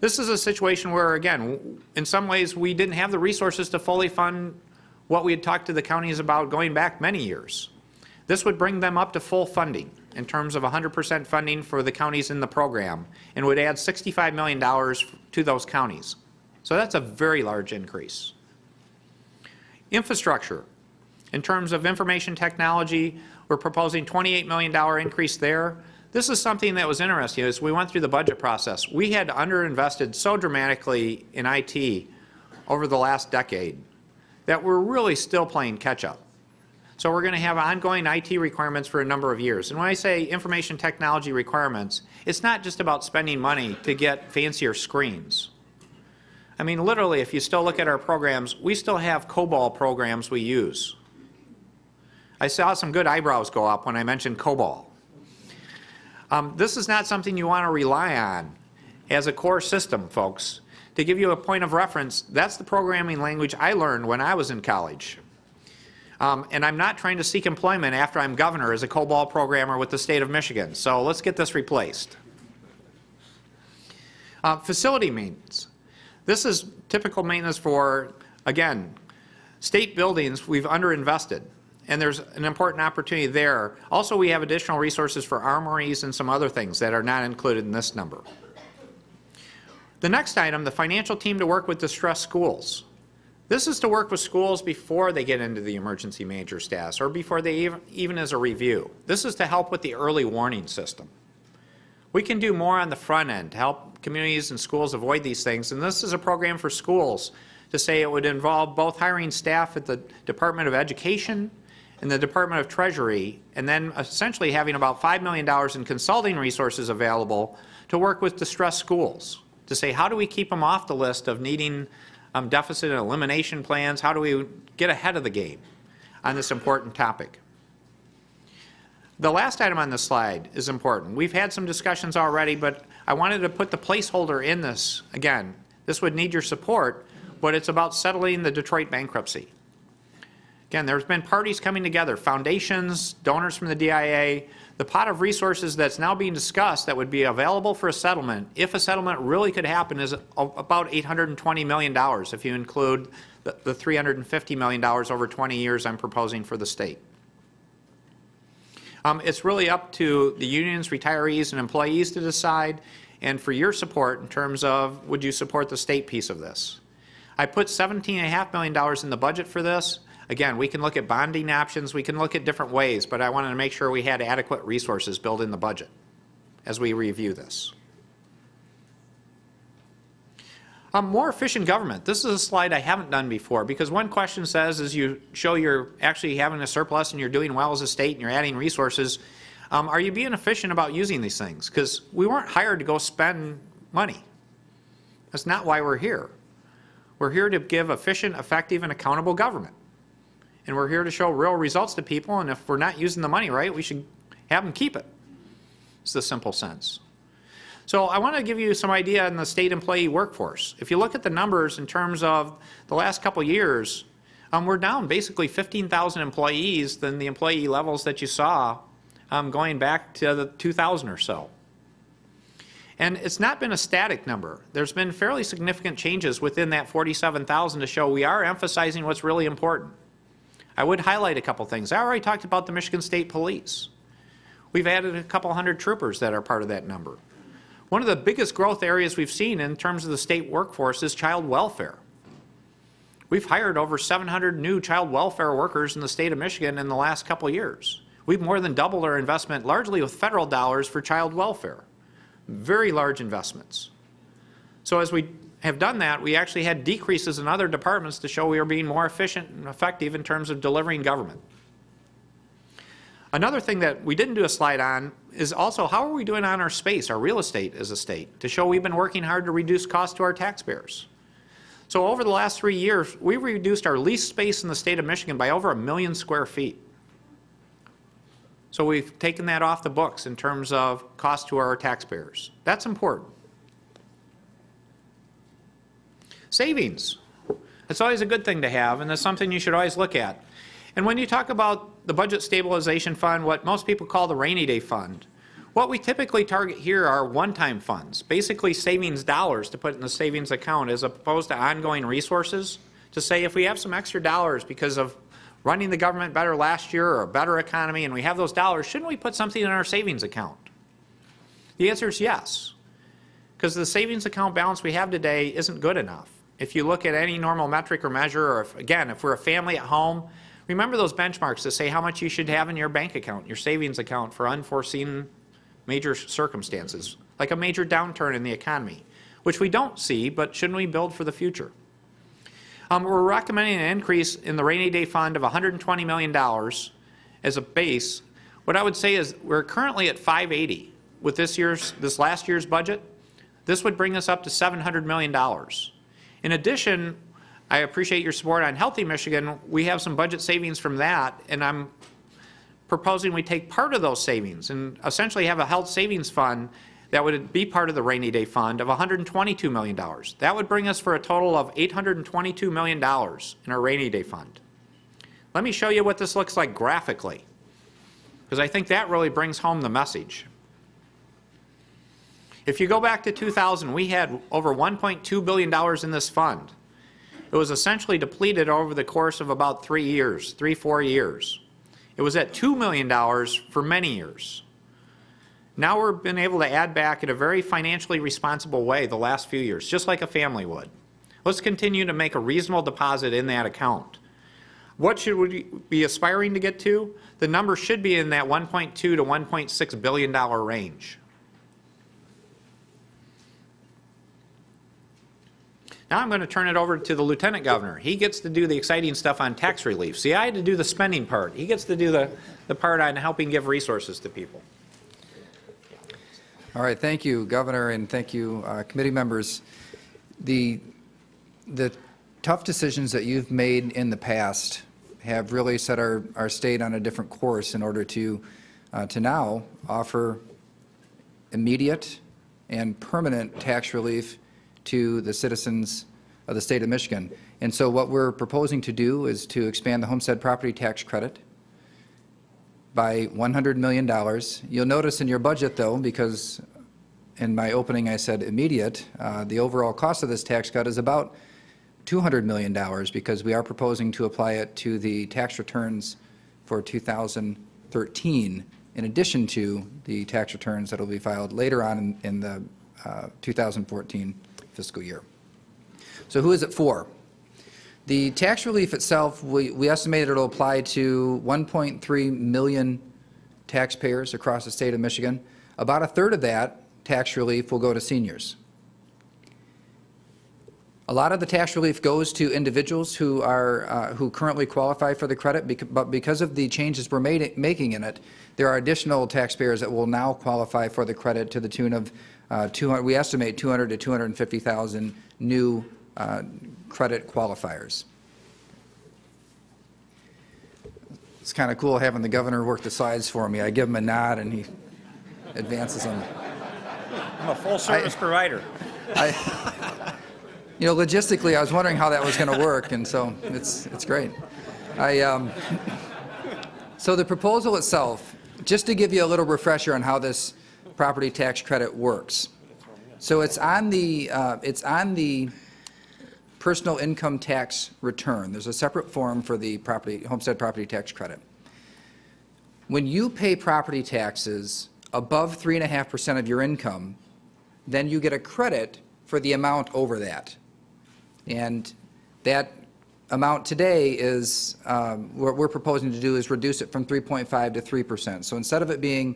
This is a situation where, again, in some ways we didn't have the resources to fully fund what we had talked to the counties about going back many years. This would bring them up to full funding in terms of 100% funding for the counties in the program, and would add $65 million to those counties. So that's a very large increase. Infrastructure. In terms of information technology, we're proposing $28 million increase there. This is something that was interesting as we went through the budget process. We had underinvested so dramatically in IT over the last decade that we're really still playing catch up. So we're going to have ongoing IT requirements for a number of years. And when I say information technology requirements, it's not just about spending money to get fancier screens. I mean, literally, if you still look at our programs, we still have COBOL programs we use. I saw some good eyebrows go up when I mentioned COBOL. This is not something you want to rely on as a core system, folks. To give you a point of reference, that's the programming language I learned when I was in college. And I'm not trying to seek employment after I'm governor as a COBOL programmer with the state of Michigan. So let's get this replaced. Facility maintenance. This is typical maintenance for, again, State buildings, we've underinvested, and there's an important opportunity there. Also, we have additional resources for armories and some other things that are not included in this number. The next item, the financial team to work with distressed schools. This is to work with schools before they get into the emergency manager status or before they even as a review. This is to help with the early warning system. We can do more on the front end to help communities and schools avoid these things, and this is a program for schools to say it would involve both hiring staff at the Department of Education and the Department of Treasury, and then essentially having about $5 million in consulting resources available to work with distressed schools, to say how do we keep them off the list of needing deficit and elimination plans, how do we get ahead of the game on this important topic. The last item on this slide is important. We've had some discussions already, but I wanted to put the placeholder in this. Again, this would need your support, but it's about settling the Detroit bankruptcy. Again, there's been parties coming together, foundations, donors from the DIA. The pot of resources that's now being discussed that would be available for a settlement, if a settlement really could happen, is about $820 million, if you include the $350 million over 20 years I'm proposing for the state. It's really up to the unions, retirees, and employees to decide, and for your support in terms of would you support the state piece of this. I put $17.5 million in the budget for this. Again, we can look at bonding options, we can look at different ways, but I wanted to make sure we had adequate resources built in the budget as we review this. More efficient government. This is a slide I haven't done before, because one question says as you show you're actually having a surplus and you're doing well as a state and you're adding resources, are you being efficient about using these things? Because we weren't hired to go spend money. That's not why we're here. We're here to give efficient, effective, and accountable government. And we're here to show real results to people, and if we're not using the money right, we should have them keep it. It's the simple sense. So I want to give you some idea on the state employee workforce. If you look at the numbers in terms of the last couple years, we're down basically 15,000 employees than the employee levels that you saw going back to the 2000 or so. And it's not been a static number. There's been fairly significant changes within that 47,000 to show we are emphasizing what's really important. I would highlight a couple things. I already talked about the Michigan State Police. We've added a couple hundred troopers that are part of that number. One of the biggest growth areas we've seen in terms of the state workforce is child welfare. We've hired over 700 new child welfare workers in the state of Michigan in the last couple years. We've more than doubled our investment, largely with federal dollars, for child welfare. Very large investments. So as we have done that, we actually had decreases in other departments to show we are being more efficient and effective in terms of delivering government. Another thing that we didn't do a slide on is also how are we doing on our space, our real estate as a state, to show we've been working hard to reduce costs to our taxpayers. So over the last 3 years, we've reduced our lease space in the state of Michigan by over 1 million square feet. So we've taken that off the books in terms of cost to our taxpayers. That's important. Savings. It's always a good thing to have, and it's something you should always look at. And when you talk about the Budget Stabilization Fund, what most people call the Rainy Day Fund, what we typically target here are one-time funds, basically savings dollars to put in the savings account as opposed to ongoing resources, to say if we have some extra dollars because of running the government better last year or a better economy and we have those dollars, shouldn't we put something in our savings account? The answer is yes, because the savings account balance we have today isn't good enough. If you look at any normal metric or measure, or if we're a family at home, remember those benchmarks to say how much you should have in your bank account, your savings account, for unforeseen major circumstances, like a major downturn in the economy, which we don't see, but shouldn't we build for the future? We're recommending an increase in the Rainy Day Fund of $120 million as a base. What I would say is we're currently at $580 with this last year's budget. This would bring us up to $700 million. In addition, I appreciate your support on Healthy Michigan. We have some budget savings from that, and I'm proposing we take part of those savings and essentially have a health savings fund that would be part of the Rainy Day Fund of $122 million. That would bring us for a total of $822 million in our Rainy Day Fund. Let me show you what this looks like graphically, because I think that really brings home the message. If you go back to 2000, we had over $1.2 billion in this fund. It It was essentially depleted over the course of about 4 years. It was at $2 million for many years. Now we've been able to add back in a very financially responsible way the last few years, just like a family would. Let's continue to make a reasonable deposit in that account. What should we be aspiring to get to? The number should be in that $1.2 to $1.6 billion range. Now I'm going to turn it over to the Lieutenant Governor. He gets to do the exciting stuff on tax relief. See, I had to do the spending part. He gets to do the part on helping give resources to people. All right, thank you, Governor, and thank you, committee members. The tough decisions that you've made in the past have really set our state on a different course in order to now offer immediate and permanent tax relief to the citizens of the state of Michigan. And so what we're proposing to do is to expand the homestead property tax credit by $100 million. You'll notice in your budget, though, because in my opening I said immediate, the overall cost of this tax cut is about $200 million because we are proposing to apply it to the tax returns for 2013 in addition to the tax returns that will be filed later on in the 2014 fiscal year. So who is it for? The tax relief itself, we estimate it will apply to 1.3 million taxpayers across the state of Michigan. About a third of that tax relief will go to seniors. A lot of the tax relief goes to individuals who currently qualify for the credit, but because of the changes we're making in it, there are additional taxpayers that will now qualify for the credit to the tune of we estimate 200 to 250,000 new credit qualifiers. It's kind of cool having the governor work the slides for me. I give him a nod and he advances them. I'm a full-service provider. You know, logistically, I was wondering how that was going to work, and so it's great. So the proposal itself, just to give you a little refresher on how this property tax credit works. So it's on the personal income tax return. There's a separate form for the homestead property tax credit. When you pay property taxes above 3.5% of your income, then you get a credit for the amount over that. And that amount today is, what we're proposing to do is reduce it from 3.5 to 3%. So instead of it being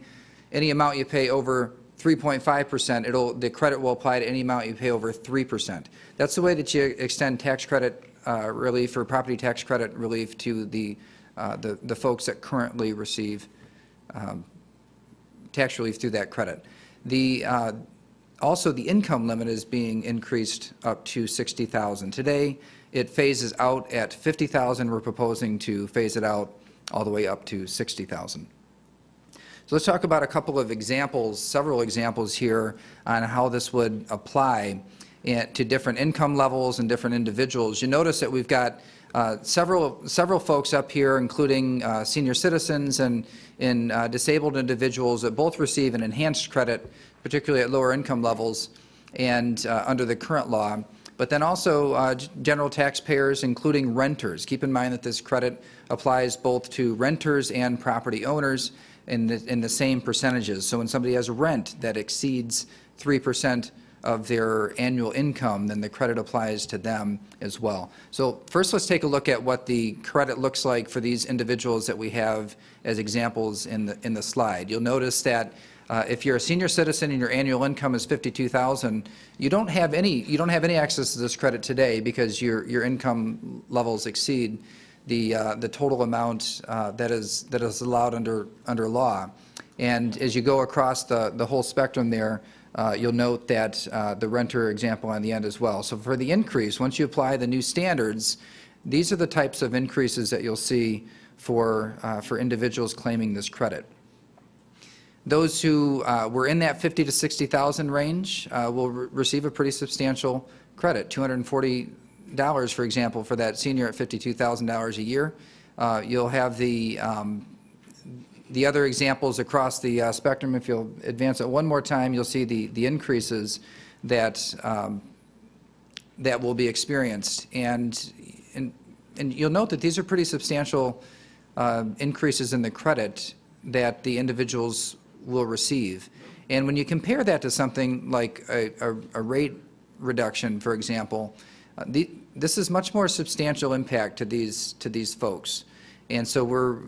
any amount you pay over 3.5%, the credit will apply to any amount you pay over 3%. That's the way that you extend tax credit relief or property tax credit relief to the folks that currently receive tax relief through that credit. Also, the income limit is being increased up to $60,000. Today, it phases out at $50,000. We're proposing to phase it out all the way up to $60,000. So let's talk about a couple of examples, several examples here on how this would apply to different income levels and different individuals. You notice that we've got several folks up here, including senior citizens and disabled individuals that both receive an enhanced credit, particularly at lower income levels and under the current law. But then also general taxpayers, including renters. Keep in mind that this credit applies both to renters and property owners in the same percentages. So when somebody has a rent that exceeds 3% of their annual income, then the credit applies to them as well. So first, let's take a look at what the credit looks like for these individuals that we have as examples in the slide. You'll notice that if you're a senior citizen and your annual income is $52,000, you don't have any access to this credit today because your income levels exceed the total amount that is allowed under law. And as you go across the whole spectrum there, you'll note that the renter example on the end as well. So for the increase, once you apply the new standards, these are the types of increases that you'll see for individuals claiming this credit. Those who were in that $50,000 to $60,000 range will receive a pretty substantial credit, $240, for example, for that senior at $52,000 a year. You'll have the other examples across the spectrum. If you'll advance it one more time, you'll see the increases that that will be experienced. And you'll note that these are pretty substantial increases in the credit that the individuals will receive. And when you compare that to something like a rate reduction, for example, this is much more substantial impact to these folks. And so we're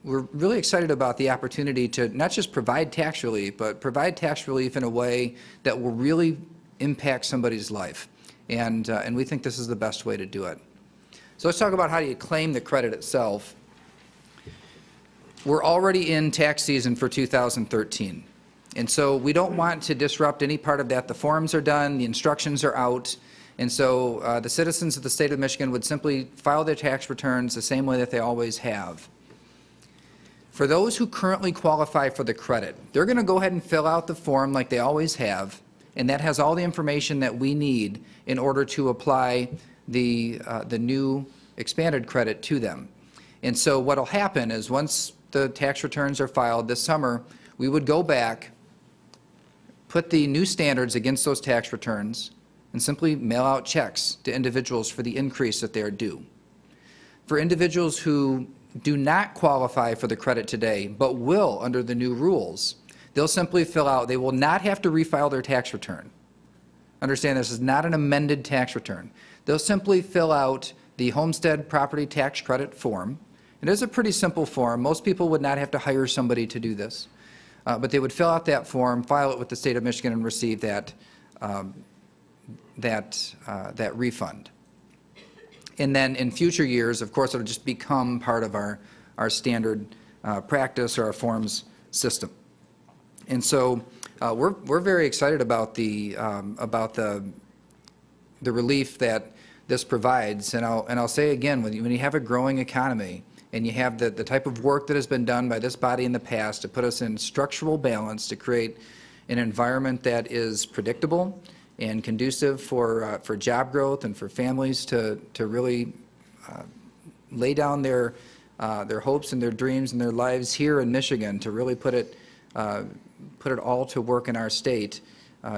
really excited about the opportunity to not just provide tax relief, but provide tax relief in a way that will really impact somebody's life. And we think this is the best way to do it. So let's talk about how do you claim the credit itself. We're already in tax season for 2013. And so we don't want to disrupt any part of that. The forms are done, the instructions are out. And so the citizens of the state of Michigan would simply file their tax returns the same way that they always have. For those who currently qualify for the credit, they're going to go ahead and fill out the form like they always have, and that has all the information that we need in order to apply the new expanded credit to them. And so what will happen is once the tax returns are filed this summer, we would go back, put the new standards against those tax returns, and simply mail out checks to individuals for the increase that they are due. For individuals who do not qualify for the credit today, but will under the new rules, they'll simply fill out, they will not have to refile their tax return. Understand, this is not an amended tax return. They'll simply fill out the homestead property tax credit form. It is a pretty simple form. Most people would not have to hire somebody to do this. But they would fill out that form, file it with the state of Michigan, and receive that refund. And then in future years, of course, it'll just become part of our standard practice or our forms system. And so we're very excited about the relief that this provides. And I'll say again, when you have a growing economy and you have the type of work that has been done by this body in the past to put us in structural balance to create an environment that is predictable and conducive for job growth and for families to really lay down their hopes and their dreams and their lives here in Michigan, to really put it all to work in our state,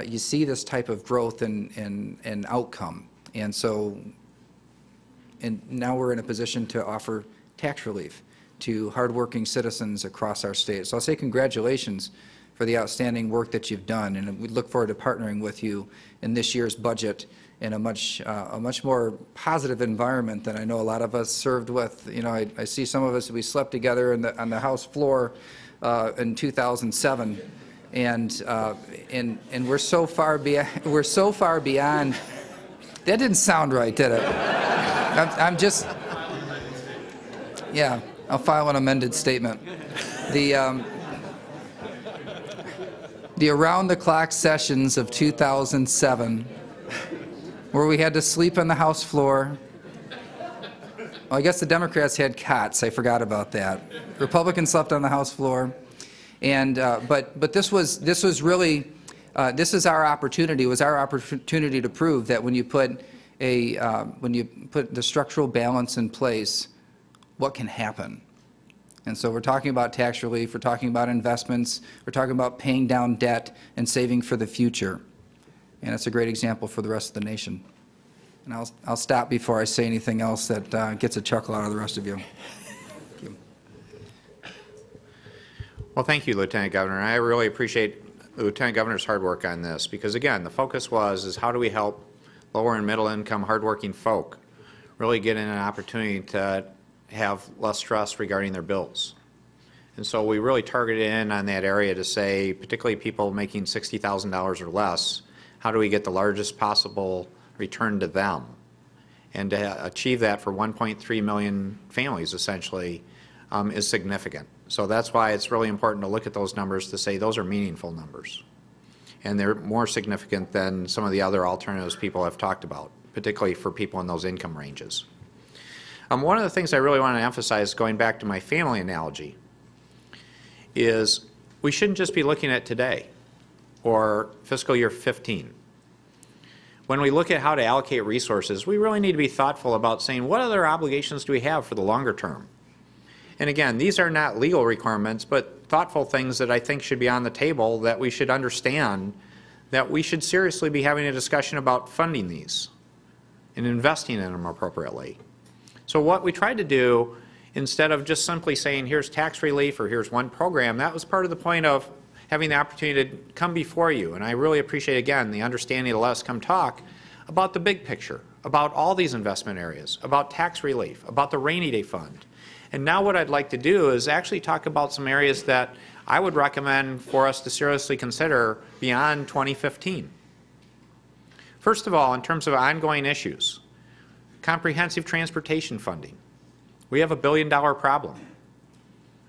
you see this type of growth and outcome. And so, and now we're in a position to offer tax relief to hardworking citizens across our state. So I'll say congratulations for the outstanding work that you've done, and we look forward to partnering with you in this year's budget in a much more positive environment than I know a lot of us served with. You know, I see some of us, we slept together on the House floor in 2007, and we're so far beyond. That didn't sound right, did it? I'm just, yeah, I'll file an amended statement. The around-the-clock sessions of 2007, where we had to sleep on the House floor. Well, I guess the Democrats had cots. I forgot about that. Republicans slept on the House floor, and but this was really this is our opportunity. It was our opportunity to prove that when you put the structural balance in place, what can happen. And so we're talking about tax relief, we're talking about investments, we're talking about paying down debt and saving for the future. And it's a great example for the rest of the nation. And I'll stop before I say anything else that gets a chuckle out of the rest of you. Thank you. Well, thank you, Lieutenant Governor. I really appreciate the Lieutenant Governor's hard work on this, because again, the focus is how do we help lower and middle income hardworking folk really get in an opportunity to have less stress regarding their bills. And so we really targeted in on that area to say, particularly people making $60,000 or less, how do we get the largest possible return to them? And to achieve that for 1.3 million families, essentially, is significant. So that's why it's really important to look at those numbers to say those are meaningful numbers. And they're more significant than some of the other alternatives people have talked about, particularly for people in those income ranges. One of the things I really want to emphasize, going back to my family analogy, is we shouldn't just be looking at today or fiscal year 15. When we look at how to allocate resources, we really need to be thoughtful about saying what other obligations do we have for the longer term. And again, these are not legal requirements, but thoughtful things that I think should be on the table, that we should understand that we should seriously be having a discussion about funding these and investing in them appropriately. So what we tried to do, instead of just simply saying here's tax relief or here's one program, that was part of the point of having the opportunity to come before you. And I really appreciate, again, the understanding to let us come talk about the big picture, about all these investment areas, about tax relief, about the rainy day fund. And now what I'd like to do is actually talk about some areas that I would recommend for us to seriously consider beyond 2015. First of all, in terms of ongoing issues, comprehensive transportation funding. We have a $1 billion problem.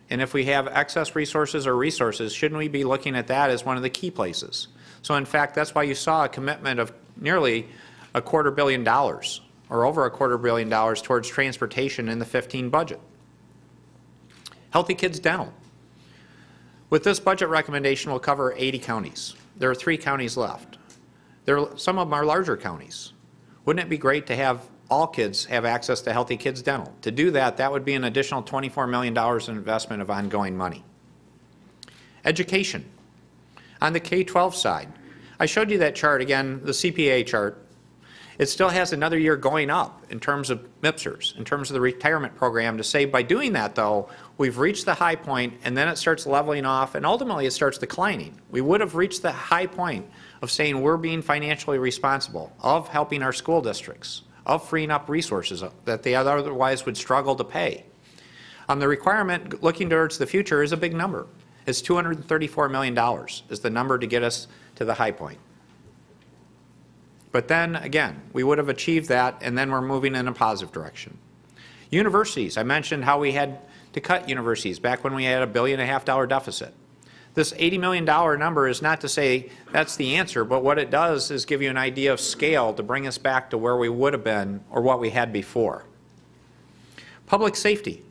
And if we have excess resources or resources, shouldn't we be looking at that as one of the key places? So in fact, that's why you saw a commitment of nearly $250 million, or over $250 million towards transportation in the 15 budget. Healthy Kids Dental. With this budget recommendation, we'll cover 80 counties. There are 3 counties left. Some of them are larger counties. Wouldn't it be great to have all kids have access to Healthy Kids Dental? To do that, that would be an additional $24 million in investment of ongoing money. Education. On the K-12 side, I showed you that chart again, the CPA chart. It still has another year going up in terms of MIPSers, in terms of the retirement program, to say by doing that, though, we've reached the high point and then it starts leveling off and ultimately it starts declining. We would have reached the high point of saying we're being financially responsible, of helping our school districts, of freeing up resources that they otherwise would struggle to pay. The requirement looking towards the future is a big number. It's $234 million is the number to get us to the high point. But then again, we would have achieved that and then we're moving in a positive direction. Universities, I mentioned how we had to cut universities back when we had a $1.5 billion deficit. This $80 million number is not to say that's the answer, but what it does is give you an idea of scale to bring us back to where we would have been or what we had before. Public safety.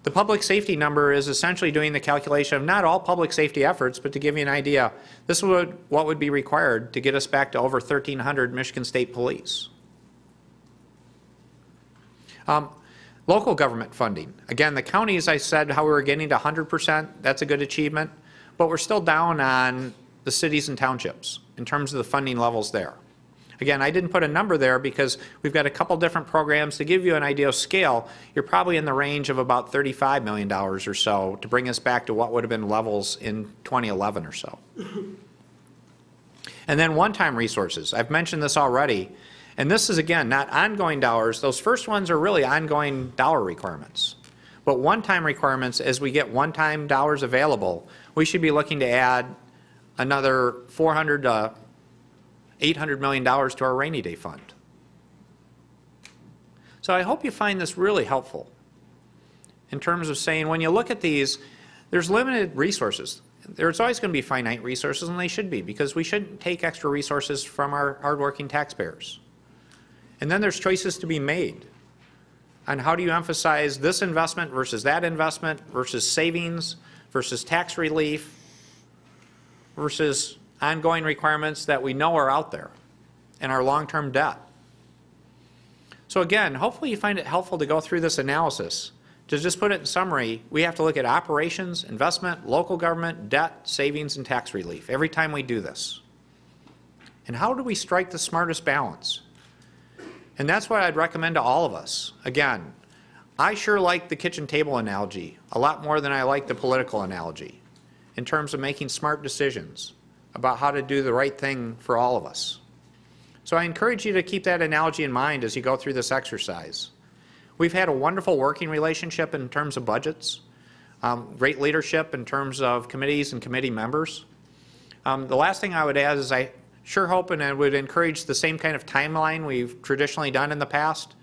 The public safety number is essentially doing the calculation of not all public safety efforts, but to give you an idea, this is what would be required to get us back to over 1,300 Michigan State Police. Local government funding. Again, the counties, I said how we were getting to 100%. That's a good achievement. But we're still down on the cities and townships in terms of the funding levels there. Again, I didn't put a number there because we've got a couple different programs. To give you an idea of scale, you're probably in the range of about $35 million or so to bring us back to what would have been levels in 2011 or so. And then one-time resources. I've mentioned this already. And this is, again, not ongoing dollars. Those first ones are really ongoing dollar requirements. But one-time requirements, as we get one-time dollars available, we should be looking to add another $400 to $800 million to our rainy day fund. So I hope you find this really helpful in terms of saying when you look at these, there's limited resources. There's always going to be finite resources, and they should be, because we shouldn't take extra resources from our hardworking taxpayers. And then there's choices to be made on how do you emphasize this investment versus that investment versus savings versus tax relief versus ongoing requirements that we know are out there and our long-term debt. So again, hopefully you find it helpful to go through this analysis. To just put it in summary, we have to look at operations, investment, local government, debt, savings, and tax relief every time we do this. And how do we strike the smartest balance? And that's what I'd recommend to all of us. Again, I sure like the kitchen table analogy a lot more than I like the political analogy in terms of making smart decisions about how to do the right thing for all of us. So I encourage you to keep that analogy in mind as you go through this exercise. We've had a wonderful working relationship in terms of budgets, great leadership in terms of committees and committee members. The last thing I would add is I sure hope and I would encourage the same kind of timeline we've traditionally done in the past.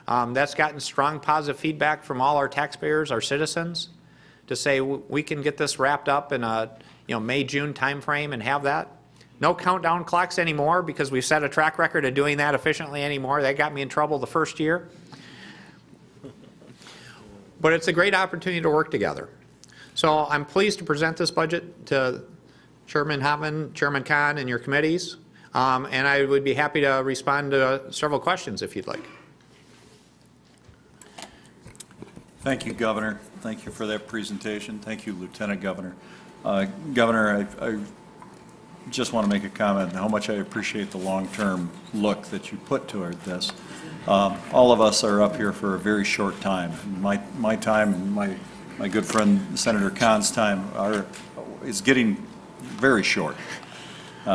That's gotten strong positive feedback from all our taxpayers, our citizens, to say we can get this wrapped up in a May, June timeframe and have that. No countdown clocks anymore because we've set a track record of doing that efficiently anymore. That got me in trouble the first year. But it's a great opportunity to work together. So I'm pleased to present this budget to Chairman Hopman, Chairman Kahn, and your committees. And I would be happy to respond to several questions if you'd like. Thank you, Governor. Thank you for that presentation. Thank you, Lieutenant Governor. Governor, I just want to make a comment on how much I appreciate the long-term look that you put toward this. All of us are up here for a very short time. My time and my good friend Senator Kahn's time is getting very short.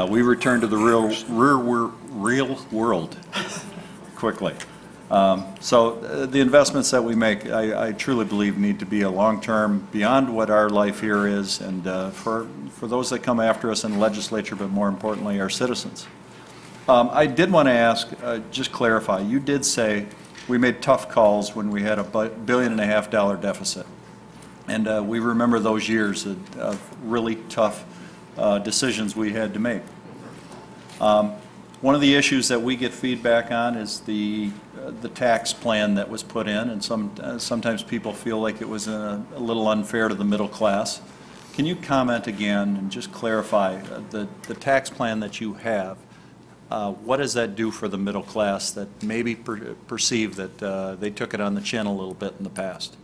We return to the real world quickly. So the investments that we make, I truly believe, need to be a long-term, beyond what our life here is, and for those that come after us in the legislature, but more importantly, our citizens. I did want to ask, just clarify, you did say we made tough calls when we had a $1.5 billion deficit. And we remember those years of really tough decisions we had to make. One of the issues that we get feedback on is the tax plan that was put in, and sometimes people feel like it was a little unfair to the middle class. Can you comment again and just clarify the tax plan that you have? What does that do for the middle class that maybe perceive that they took it on the chin a little bit in the past?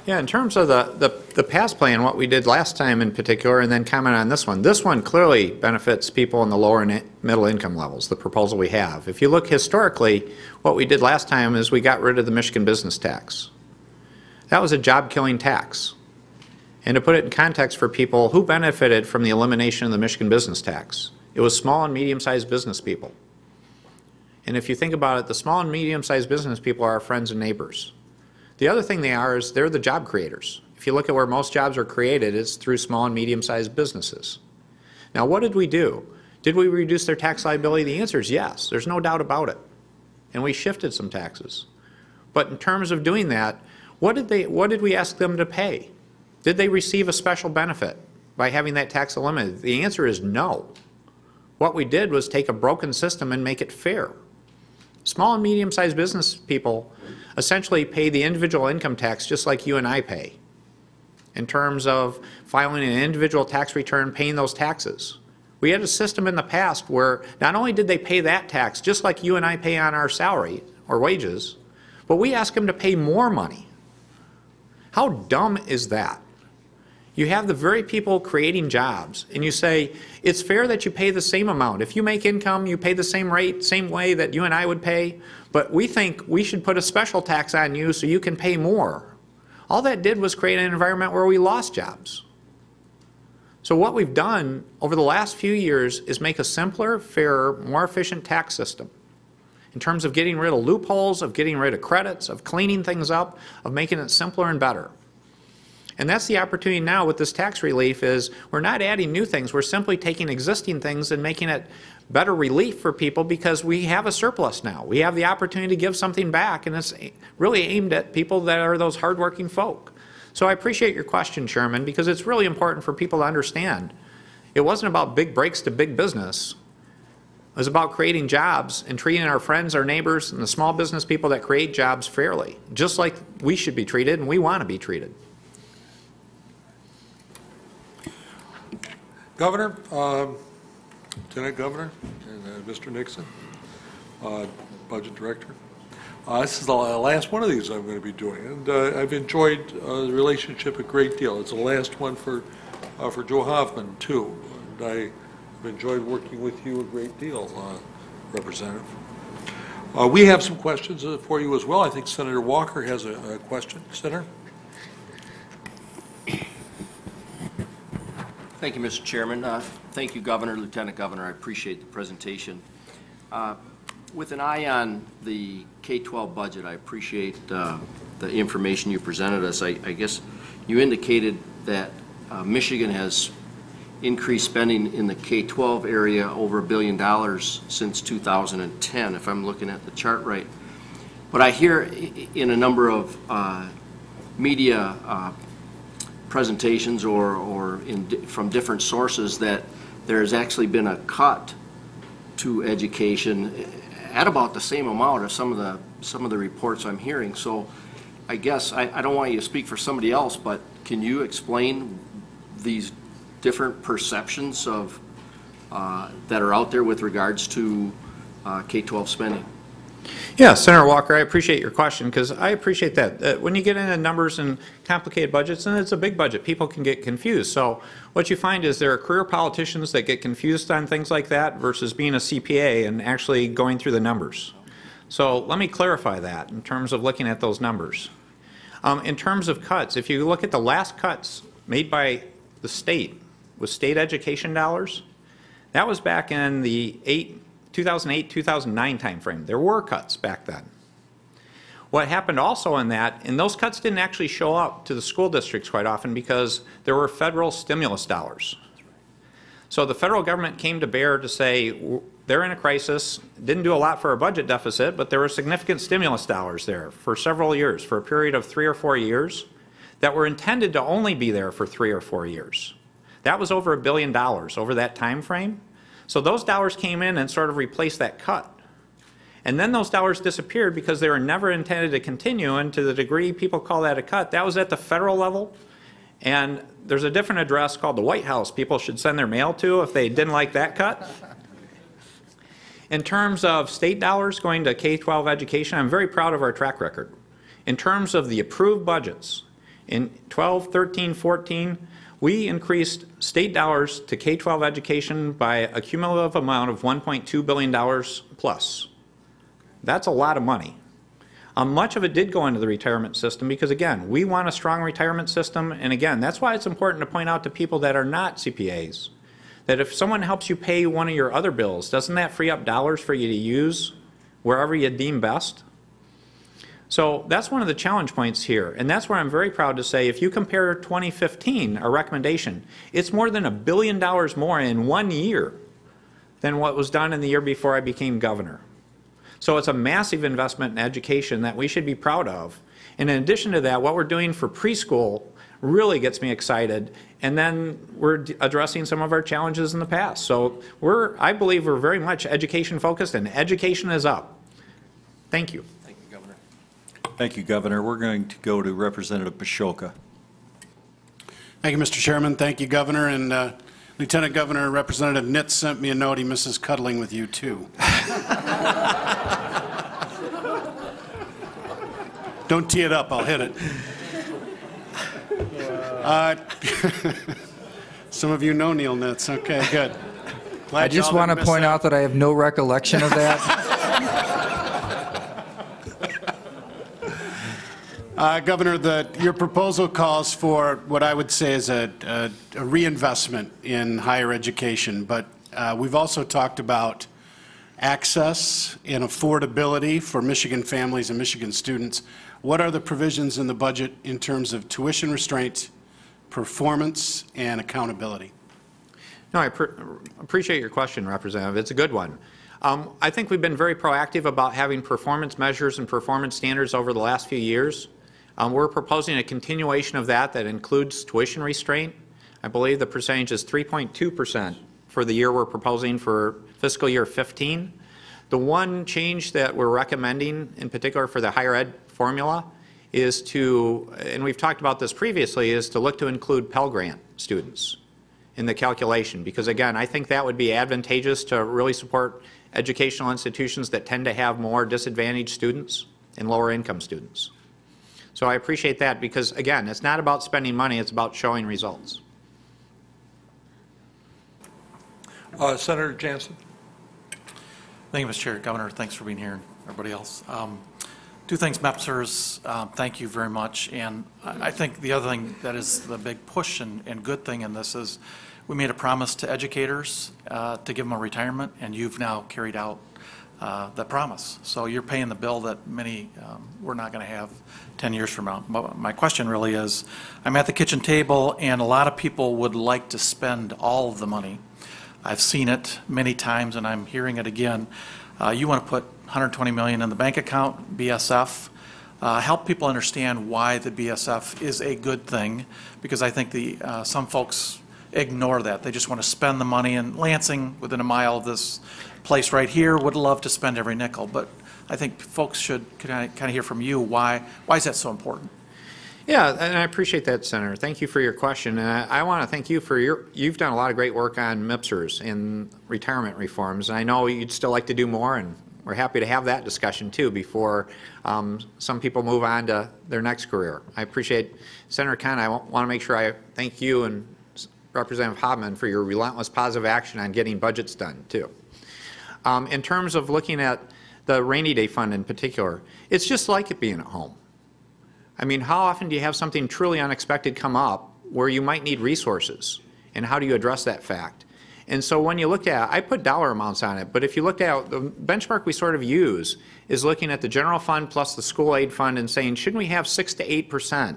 Yeah, in terms of the past plan, what we did last time in particular, and then comment on this one clearly benefits people in the lower and middle income levels, the proposal we have. If you look historically, what we did last time is we got rid of the Michigan business tax. That was a job-killing tax. And to put it in context for people, who benefited from the elimination of the Michigan business tax? It was small and medium-sized business people. And if you think about it, the small and medium-sized business people are our friends and neighbors. The other thing they are is they're the job creators. If you look at where most jobs are created, it's through small and medium-sized businesses. Now, what did we do? Did we reduce their tax liability? The answer is yes. There's no doubt about it. And we shifted some taxes. But in terms of doing that, what did we ask them to pay? Did they receive a special benefit by having that tax eliminated? The answer is no. What we did was take a broken system and make it fair. Small and medium-sized business people essentially pay the individual income tax just like you and I pay, in terms of filing an individual tax return, paying those taxes. We had a system in the past where not only did they pay that tax just like you and I pay on our salary or wages, but we ask them to pay more money. How dumb is that? You have the very people creating jobs, and you say, it's fair that you pay the same amount. If you make income, you pay the same rate, same way that you and I would pay, but we think we should put a special tax on you so you can pay more. All that did was create an environment where we lost jobs. So what we've done over the last few years is make a simpler, fairer, more efficient tax system in terms of getting rid of loopholes, of getting rid of credits, of cleaning things up, of making it simpler and better. And that's the opportunity now with this tax relief is we're not adding new things. We're simply taking existing things and making it better relief for people because we have a surplus now. We have the opportunity to give something back, and it's really aimed at people that are those hardworking folk. So I appreciate your question, Chairman, because it's really important for people to understand. It wasn't about big breaks to big business. It was about creating jobs and treating our friends, our neighbors, and the small business people that create jobs fairly, just like we should be treated and we want to be treated. Governor, Lieutenant Governor, and Mr. Nixon, Budget Director. This is the last one of these I'm going to be doing, and I've enjoyed the relationship a great deal. It's the last one for Joe Hoffman, too. And I've enjoyed working with you a great deal, Representative. We have some questions for you as well. I think Senator Walker has a question. Senator? Thank you, Mr. Chairman. Thank you, Governor, Lieutenant Governor. I appreciate the presentation. With an eye on the K-12 budget, I appreciate the information you presented us. I guess you indicated that Michigan has increased spending in the K-12 area over $1 billion since 2010, if I'm looking at the chart right. But I hear in a number of media presentations or from different sources that there's actually been a cut to education at about the same amount as some of the reports I'm hearing. So I guess I don't want you to speak for somebody else, but can you explain these different perceptions of that are out there with regards to K-12 spending? Yeah, Senator Walker, I appreciate your question because I appreciate that. When you get into numbers and complicated budgets, and it's a big budget, people can get confused. So what you find is there are career politicians that get confused on things like that versus being a CPA and actually going through the numbers. So let me clarify that in terms of looking at those numbers. In terms of cuts, if you look at the last cuts made by the state with state education dollars, that was back in the 2008-2009 timeframe. There were cuts back then. What happened also in that, and those cuts didn't actually show up to the school districts quite often because there were federal stimulus dollars. So the federal government came to bear to say they're in a crisis, didn't do a lot for a budget deficit, but there were significant stimulus dollars there for several years, for a period of 3 or 4 years, that were intended to only be there for 3 or 4 years. That was over $1 billion over that time frame. So those dollars came in and sort of replaced that cut. And then those dollars disappeared because they were never intended to continue, and to the degree people call that a cut, that was at the federal level. And there's a different address called the White House people should send their mail to if they didn't like that cut. In terms of state dollars going to K-12 education, I'm very proud of our track record. In terms of the approved budgets, in 12, 13, 14, we increased state dollars to K-12 education by a cumulative amount of $1.2 billion plus. That's a lot of money. Much of it did go into the retirement system because, again, we want a strong retirement system. And again, that's why it's important to point out to people that are not CPAs that if someone helps you pay one of your other bills, doesn't that free up dollars for you to use wherever you deem best? So that's one of the challenge points here, and that's where I'm very proud to say if you compare 2015, our recommendation, it's more than $1 billion more in 1 year than what was done in the year before I became governor. So it's a massive investment in education that we should be proud of. And in addition to that, what we're doing for preschool really gets me excited, and then we're addressing some of our challenges in the past. So I believe we're very much education focused, and education is up. Thank you. Thank you, Governor. We're going to go to Representative Pashoka. Thank you, Mr. Chairman. Thank you, Governor. And Lieutenant Governor, Representative Nitz sent me a note. He misses cuddling with you, too. Don't tee it up. I'll hit it. Some of you know Neil Nitz. Okay, good. I just want to point out that I have no recollection of that. Governor, your proposal calls for what I would say is a reinvestment in higher education, but we've also talked about access and affordability for Michigan families and Michigan students. What are the provisions in the budget in terms of tuition restraint, performance, and accountability? No, I appreciate your question, Representative. It's a good one. I think we've been very proactive about having performance measures and performance standards over the last few years. We're proposing a continuation of that includes tuition restraint. I believe the percentage is 3.2% for the year we're proposing for fiscal year 15. The one change that we're recommending in particular for the higher ed formula is to, and we've talked about this previously, is to look to include Pell Grant students in the calculation, because again, I think that would be advantageous to really support educational institutions that tend to have more disadvantaged students and lower income students. So I appreciate that because, again, it's not about spending money, it's about showing results. Senator Jansen. Thank you, Mr. Chair. Governor, thanks for being here, and everybody else. Two things, MEPSers, thank you very much. And I think the other thing that is the big push and good thing in this is we made a promise to educators to give them a retirement, and you've now carried out that promise. So you're paying the bill that many we're not going to have 10 years from now. My question really is, I'm at the kitchen table and a lot of people would like to spend all of the money. I've seen it many times and I'm hearing it again. You want to put $120 million in the bank account, BSF. Help people understand why the BSF is a good thing, because I think some folks ignore that. They just want to spend the money, and Lansing, within a mile of this place right here, would love to spend every nickel. But I think folks should kind of hear from you why is that so important? Yeah, and I appreciate that, Senator. Thank you for your question. And I want to thank you for you've done a lot of great work on MIPSers and retirement reforms. And I know you'd still like to do more, and we're happy to have that discussion too before some people move on to their next career. I appreciate Senator Khan. I want to make sure I thank you and Representative Hobman for your relentless positive action on getting budgets done too. In terms of looking at the rainy day fund in particular, it's just like it being at home. I mean, how often do you have something truly unexpected come up where you might need resources, and how do you address that fact? And so when you look at, I put dollar amounts on it, but if you look at the benchmark we sort of use is looking at the general fund plus the school aid fund and saying, shouldn't we have 6 to 8%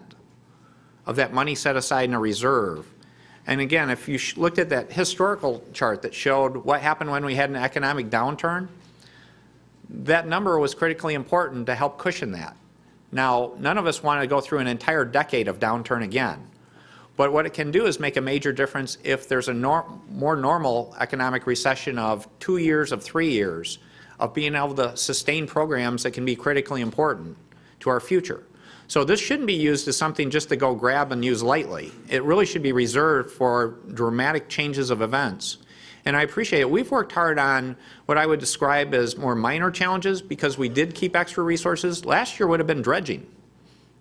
of that money set aside in a reserve? And again, if you looked at that historical chart that showed what happened when we had an economic downturn, that number was critically important to help cushion that. Now, none of us want to go through an entire decade of downturn again. But what it can do is make a major difference if there's a more normal economic recession of 2 years, of 3 years, of being able to sustain programs that can be critically important to our future. So this shouldn't be used as something just to go grab and use lightly. It really should be reserved for dramatic changes of events. And I appreciate it. We've worked hard on what I would describe as more minor challenges because we did keep extra resources. Last year would have been dredging,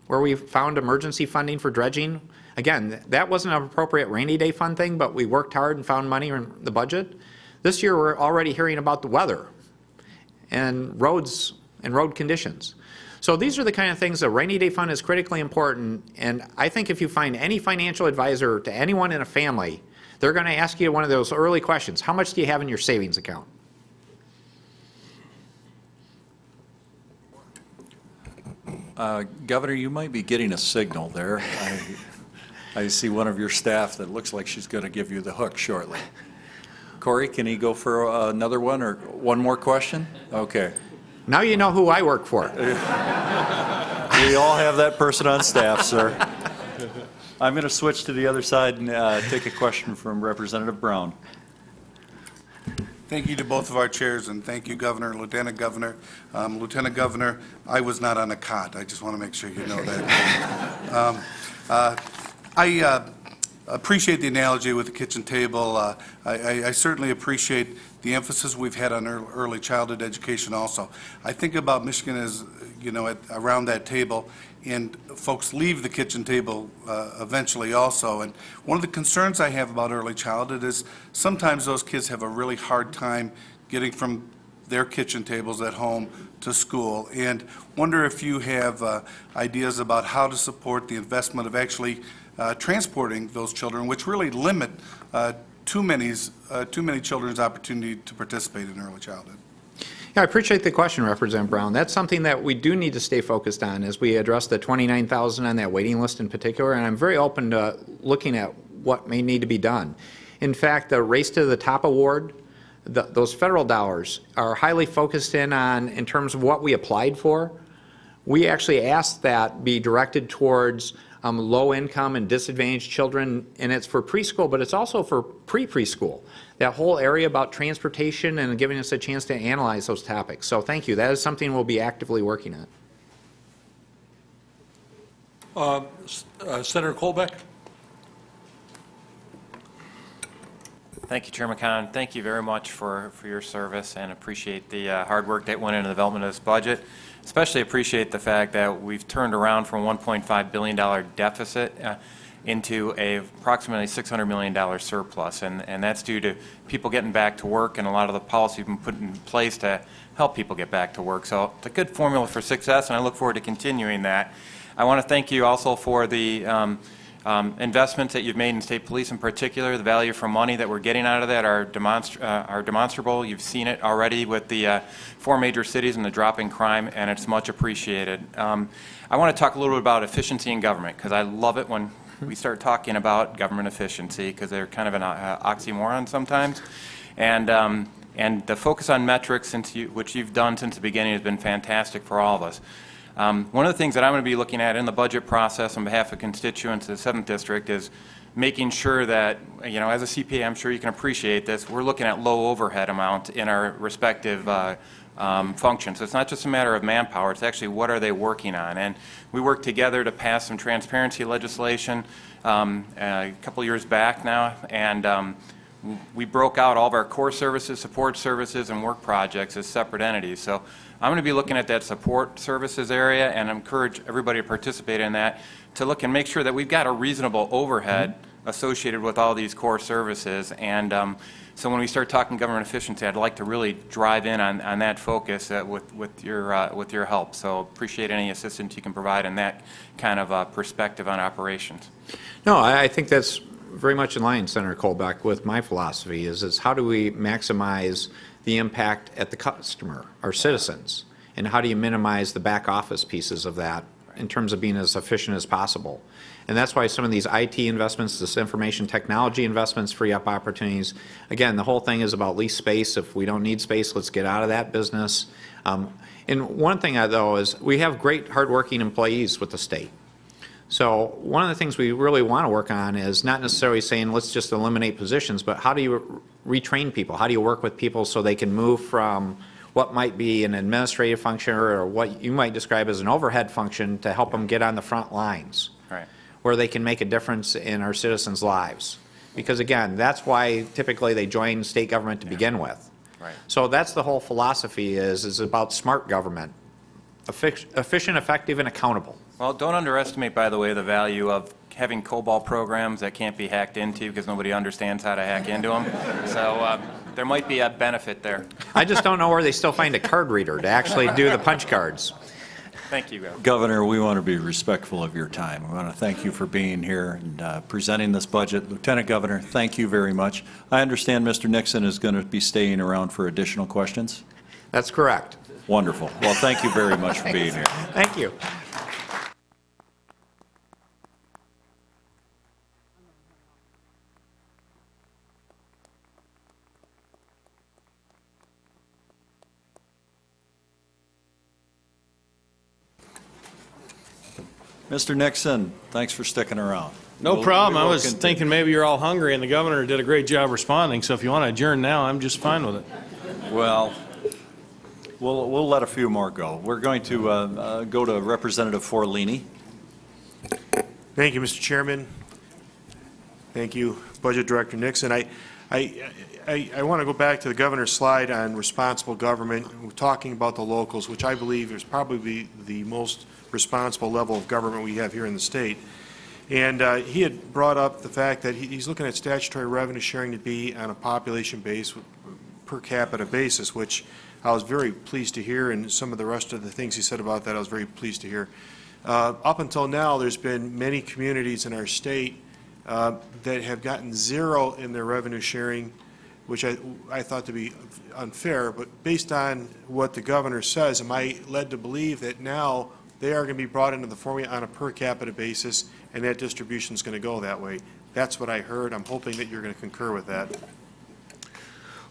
where we found emergency funding for dredging. Again, that wasn't an appropriate rainy day fund thing, but we worked hard and found money in the budget. This year we're already hearing about the weather and roads and road conditions. So these are the kind of things. The rainy day fund is critically important, and I think if you find any financial advisor to anyone in a family, they're going to ask you one of those early questions. How much do you have in your savings account? Governor, you might be getting a signal there. I see one of your staff that looks like she's going to give you the hook shortly. Corey, can he go for another one or one more question? Okay. Now you know who I work for. We all have that person on staff, sir. I'm going to switch to the other side and take a question from Representative Brown. Thank you to both of our chairs, and thank you, Governor, Lieutenant Governor. Lieutenant Governor, I was not on a cot. I just want to make sure you know that. I appreciate the analogy with the kitchen table. I certainly appreciate the emphasis we've had on early childhood education also. I think about Michigan as, around that table, and folks leave the kitchen table eventually also. And one of the concerns I have about early childhood is sometimes those kids have a really hard time getting from their kitchen tables at home to school, and wonder if you have ideas about how to support the investment of actually transporting those children, which really limit too many children's opportunity to participate in early childhood. Yeah, I appreciate the question, Representative Brown. That's something that we do need to stay focused on as we address the 29,000 on that waiting list in particular, and I'm very open to looking at what may need to be done. In fact, the Race to the Top award, those federal dollars are highly focused in terms of what we applied for. We actually asked that be directed towards low-income and disadvantaged children, and it's for preschool, but it's also for pre-preschool. That whole area about transportation and giving us a chance to analyze those topics. So thank you. That is something we'll be actively working on. Senator Colbeck? Thank you, Chairman Khan. Thank you very much for your service, and appreciate the hard work that went into the development of this budget. Especially appreciate the fact that we've turned around from a $1.5 billion deficit into a approximately $600 million surplus, and that's due to people getting back to work and a lot of the policies we've been put in place to help people get back to work. So it's a good formula for success, and I look forward to continuing that. I want to thank you also for the investments that you've made in state police in particular. The value for money that we're getting out of that are demonstrable. You've seen it already with the 4 major cities and the drop in crime, and it's much appreciated. I want to talk a little bit about efficiency in government, because I love it when we start talking about government efficiency, because they're kind of an oxymoron sometimes. And the focus on metrics, which you've done since the beginning, has been fantastic for all of us. One of the things that I'm going to be looking at in the budget process on behalf of constituents of the 7th District is making sure that, as a CPA, I'm sure you can appreciate this, we're looking at low overhead amount in our respective functions. So it's not just a matter of manpower, it's actually what are they working on. And we worked together to pass some transparency legislation a couple years back now, and we broke out all of our core services, support services, and work projects as separate entities. So I'm going to be looking at that support services area, and I encourage everybody to participate in that, to look and make sure that we've got a reasonable overhead associated with all these core services. And so when we start talking government efficiency, I'd like to really drive in on that focus with your help. So appreciate any assistance you can provide in that kind of perspective on operations. No, I think that's very much in line, Senator Colbeck, with my philosophy is how do we maximize the impact at the customer, our citizens, and how do you minimize the back office pieces of that in terms of being as efficient as possible. And that's why some of these IT investments, this information technology investments free up opportunities. Again, the whole thing is about lease space. If we don't need space, let's get out of that business. And one thing, though, is we have great, hardworking employees with the state. So one of the things we really want to work on is not necessarily saying let's just eliminate positions, but how do you retrain people? How do you work with people so they can move from what might be an administrative function or what you might describe as an overhead function to help them get on the front lines, Right. where they can make a difference in our citizens' lives. Because again, that's why typically they join state government to begin with. Right. So that's the whole philosophy is about smart government, efficient, effective, and accountable. Well, don't underestimate, by the way, the value of having COBOL programs that can't be hacked into because nobody understands how to hack into them. So there might be a benefit there. I just don't know where they still find a card reader to actually do the punch cards. Thank you, Governor. Governor, we want to be respectful of your time. We want to thank you for being here and presenting this budget. Lieutenant Governor, thank you very much. I understand Mr. Nixon is going to be staying around for additional questions. That's correct. Wonderful. Well, thank you very much for being here. Thank you. Mr. Nixon, thanks for sticking around. No problem. I was continue. thinking maybe you're all hungry, and the governor did a great job responding, so if you want to adjourn now, I'm just fine with it. Well, we'll let a few more go. We're going to go to Representative Forlini. Thank you, Mr. Chairman. Thank you, Budget Director Nixon. I want to go back to the governor's slide on responsible government. We're talking about the locals, which I believe is probably the most responsible level of government we have here in the state. And he had brought up the fact that he's looking at statutory revenue sharing to be on a population base, per capita basis, which I was very pleased to hear, and some of the rest of the things he said about that I was very pleased to hear. Up until now, there's been many communities in our state that have gotten zero in their revenue sharing, which I thought to be unfair, but based on what the governor says, am I led to believe that now they are going to be brought into the formula on a per capita basis, and that distribution is going to go that way? That's what I heard. I'm hoping that you're going to concur with that.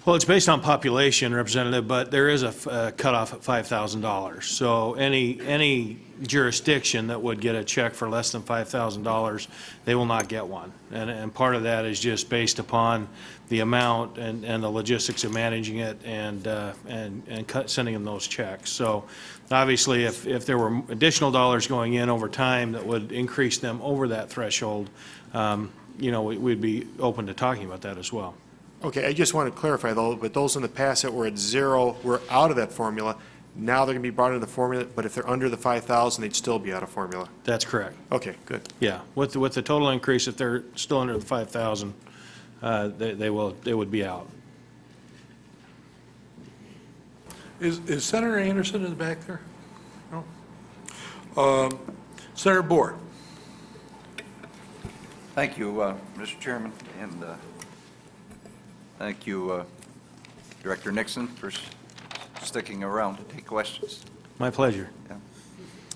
Well, it's based on population, Representative, but there is a cutoff at $5,000. So any jurisdiction that would get a check for less than $5,000, they will not get one. And part of that is just based upon the amount and the logistics of managing it and sending them those checks. So obviously, if there were additional dollars going in over time that would increase them over that threshold, we'd be open to talking about that as well. Okay, I just want to clarify though, but those in the past that were at zero were out of that formula. Now they're going to be brought into the formula, but if they're under the 5,000, they'd still be out of formula. That's correct. Okay, good. Yeah, with the total increase, if they're still under the 5,000, they would be out. Is Senator Anderson in the back there? No. Senator Bohr. Thank you, Mr. Chairman, and thank you, Director Nixon, for sticking around to take questions. My pleasure.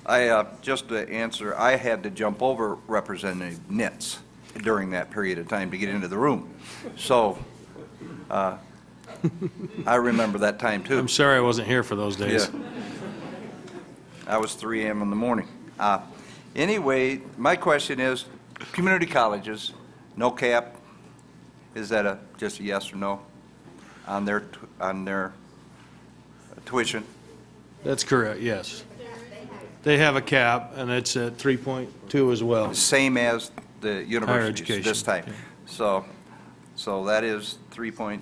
Yeah. Just to answer, I had to jump over Representative Nitz during that period of time to get into the room. So I remember that time, too. I'm sorry I wasn't here for those days. Yeah. I was 3 a.m. in the morning. Anyway, my question is, community colleges, no cap, is that just a yes or no on their tuition? That's correct, yes. They have a cap, and it's at 3.2 as well. Same as the universities education, this time. yeah. So So that is 3.2.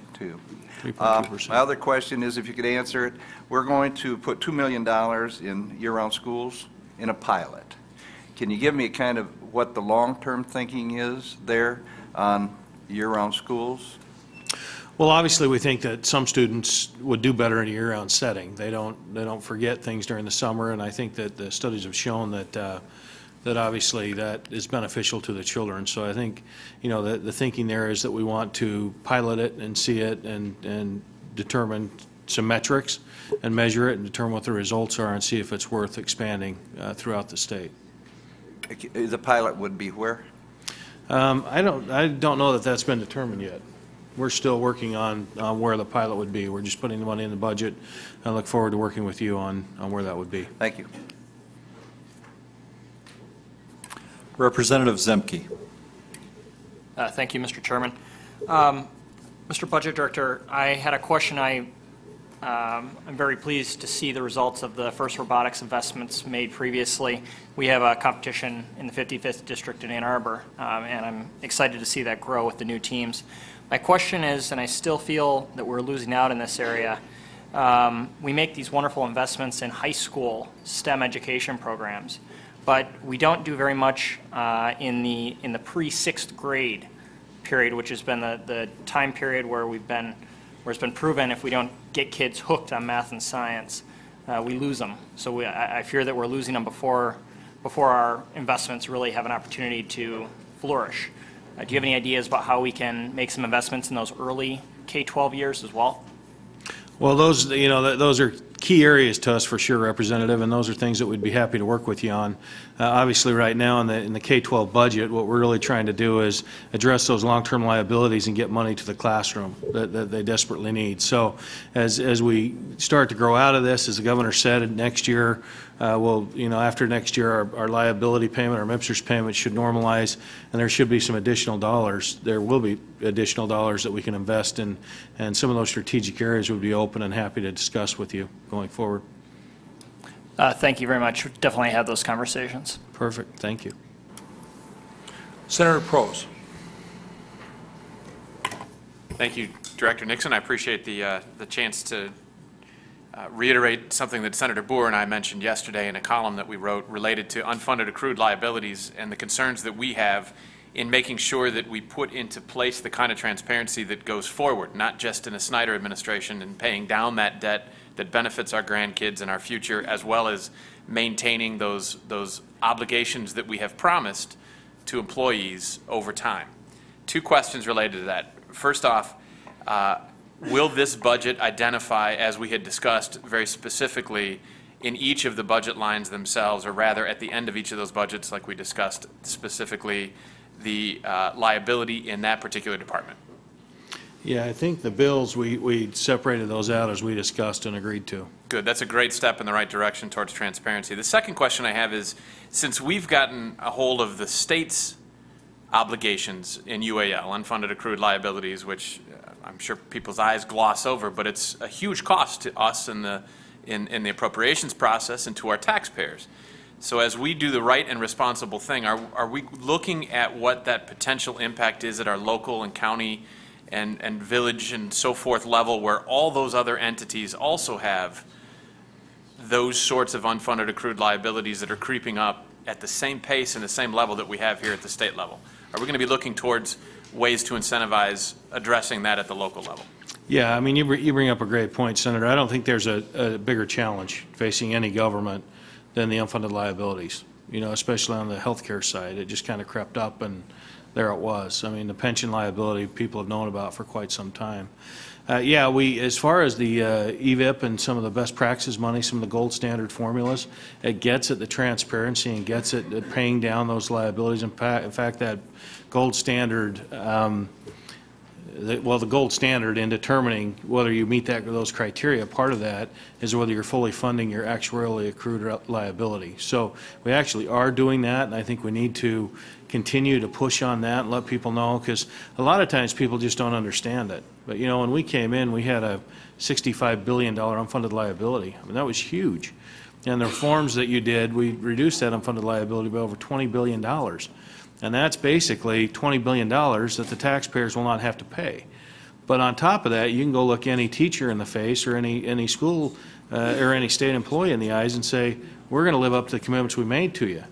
3.2%. My other question is, if you could answer it, we're going to put $2 million in year-round schools in a pilot. Can you give me kind of what the long-term thinking is there on year-round schools? Well, obviously, we think that some students would do better in a year-round setting. They don't forget things during the summer, and I think that the studies have shown that that obviously that is beneficial to the children. So I think, you know, the thinking there is that we want to pilot it and see it and determine some metrics and measure it and determine what the results are and see if it's worth expanding throughout the state. The pilot would be where? I don't know that that's been determined yet. We're still working on where the pilot would be. We're just putting the money in the budget. I look forward to working with you on where that would be. Thank you. Representative Zemke. Thank you, Mr. Chairman. Mr. Budget Director, I had a question. I'm very pleased to see the results of the first robotics investments made previously. We have a competition in the 55th District in Ann Arbor, and I'm excited to see that grow with the new teams. My question is, and I still feel that we're losing out in this area, we make these wonderful investments in high school STEM education programs, but we don't do very much in the pre-6th grade period, which has been the time period where it's been proven if we don't get kids hooked on math and science, we lose them. So I fear that we're losing them before our investments really have an opportunity to flourish. Do you have any ideas about how we can make some investments in those early K-12 years as well? Well, those are key areas to us for sure, Representative, and those are things that we'd be happy to work with you on. Obviously, right now in the K-12 budget, what we're really trying to do is address those long-term liabilities and get money to the classroom that they desperately need. So as we start to grow out of this, as the governor said, next year, after next year, our liability payment, our MIPSRS payment should normalize, and there should be some additional dollars. There will be additional dollars that we can invest in, and some of those strategic areas would be open and happy to discuss with you going forward. Thank you very much. We'll definitely have those conversations. Perfect. Thank you. Senator Prose. Thank you, Director Nixon. I appreciate the chance to reiterate something that Senator Boer and I mentioned yesterday in a column that we wrote related to unfunded accrued liabilities and the concerns that we have in making sure that we put into place the kind of transparency that goes forward, not just in a Snyder administration and paying down that debt that benefits our grandkids and our future, as well as maintaining those obligations that we have promised to employees over time. Two questions related to that. First off, will this budget identify, as we had discussed very specifically, in each of the budget lines themselves, or rather at the end of each of those budgets, like we discussed specifically, the liability in that particular department? Yeah, I think the bills, we separated those out as we discussed and agreed to. Good. That's a great step in the right direction towards transparency. The second question I have is, since we've gotten a hold of the state's obligations in UAL, unfunded accrued liabilities, which I'm sure people's eyes gloss over, but it's a huge cost to us in the appropriations process and to our taxpayers. So as we do the right and responsible thing, are we looking at what that potential impact is at our local and county and village and so forth level, where all those other entities also have those sorts of unfunded accrued liabilities that are creeping up at the same pace and the same level that we have here at the state level? Are we going to be looking towards ways to incentivize addressing that at the local level? Yeah, I mean, you bring up a great point, Senator. I don't think there's a bigger challenge facing any government than the unfunded liabilities, especially on the healthcare side. It just kind of crept up, and there it was. I mean, the pension liability people have known about for quite some time. Yeah, as far as the EVIP and some of the best practices money, some of the gold standard formulas, it gets at the transparency and gets at paying down those liabilities. In fact, that gold standard, the gold standard in determining whether you meet those criteria, part of that is whether you're fully funding your actuarially accrued liability. So we actually are doing that, and I think we need to continue to push on that and let people know, because a lot of times people just don't understand it. But when we came in, we had a $65 billion unfunded liability. I mean, that was huge. And the reforms that you did, we reduced that unfunded liability by over $20 billion. And that's basically $20 billion that the taxpayers will not have to pay. But on top of that, you can go look any teacher in the face or any school or any state employee in the eyes and say, we're going to live up to the commitments we made to you.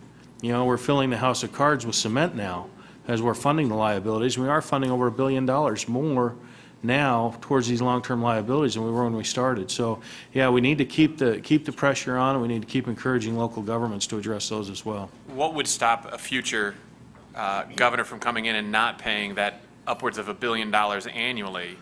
You know, we're filling the house of cards with cement now as we're funding the liabilities. We are funding over $1 billion more now towards these long-term liabilities than we were when we started. So, yeah, we need to keep the pressure on, and we need to keep encouraging local governments to address those as well. What would stop a future governor from coming in and not paying that upwards of $1 billion annually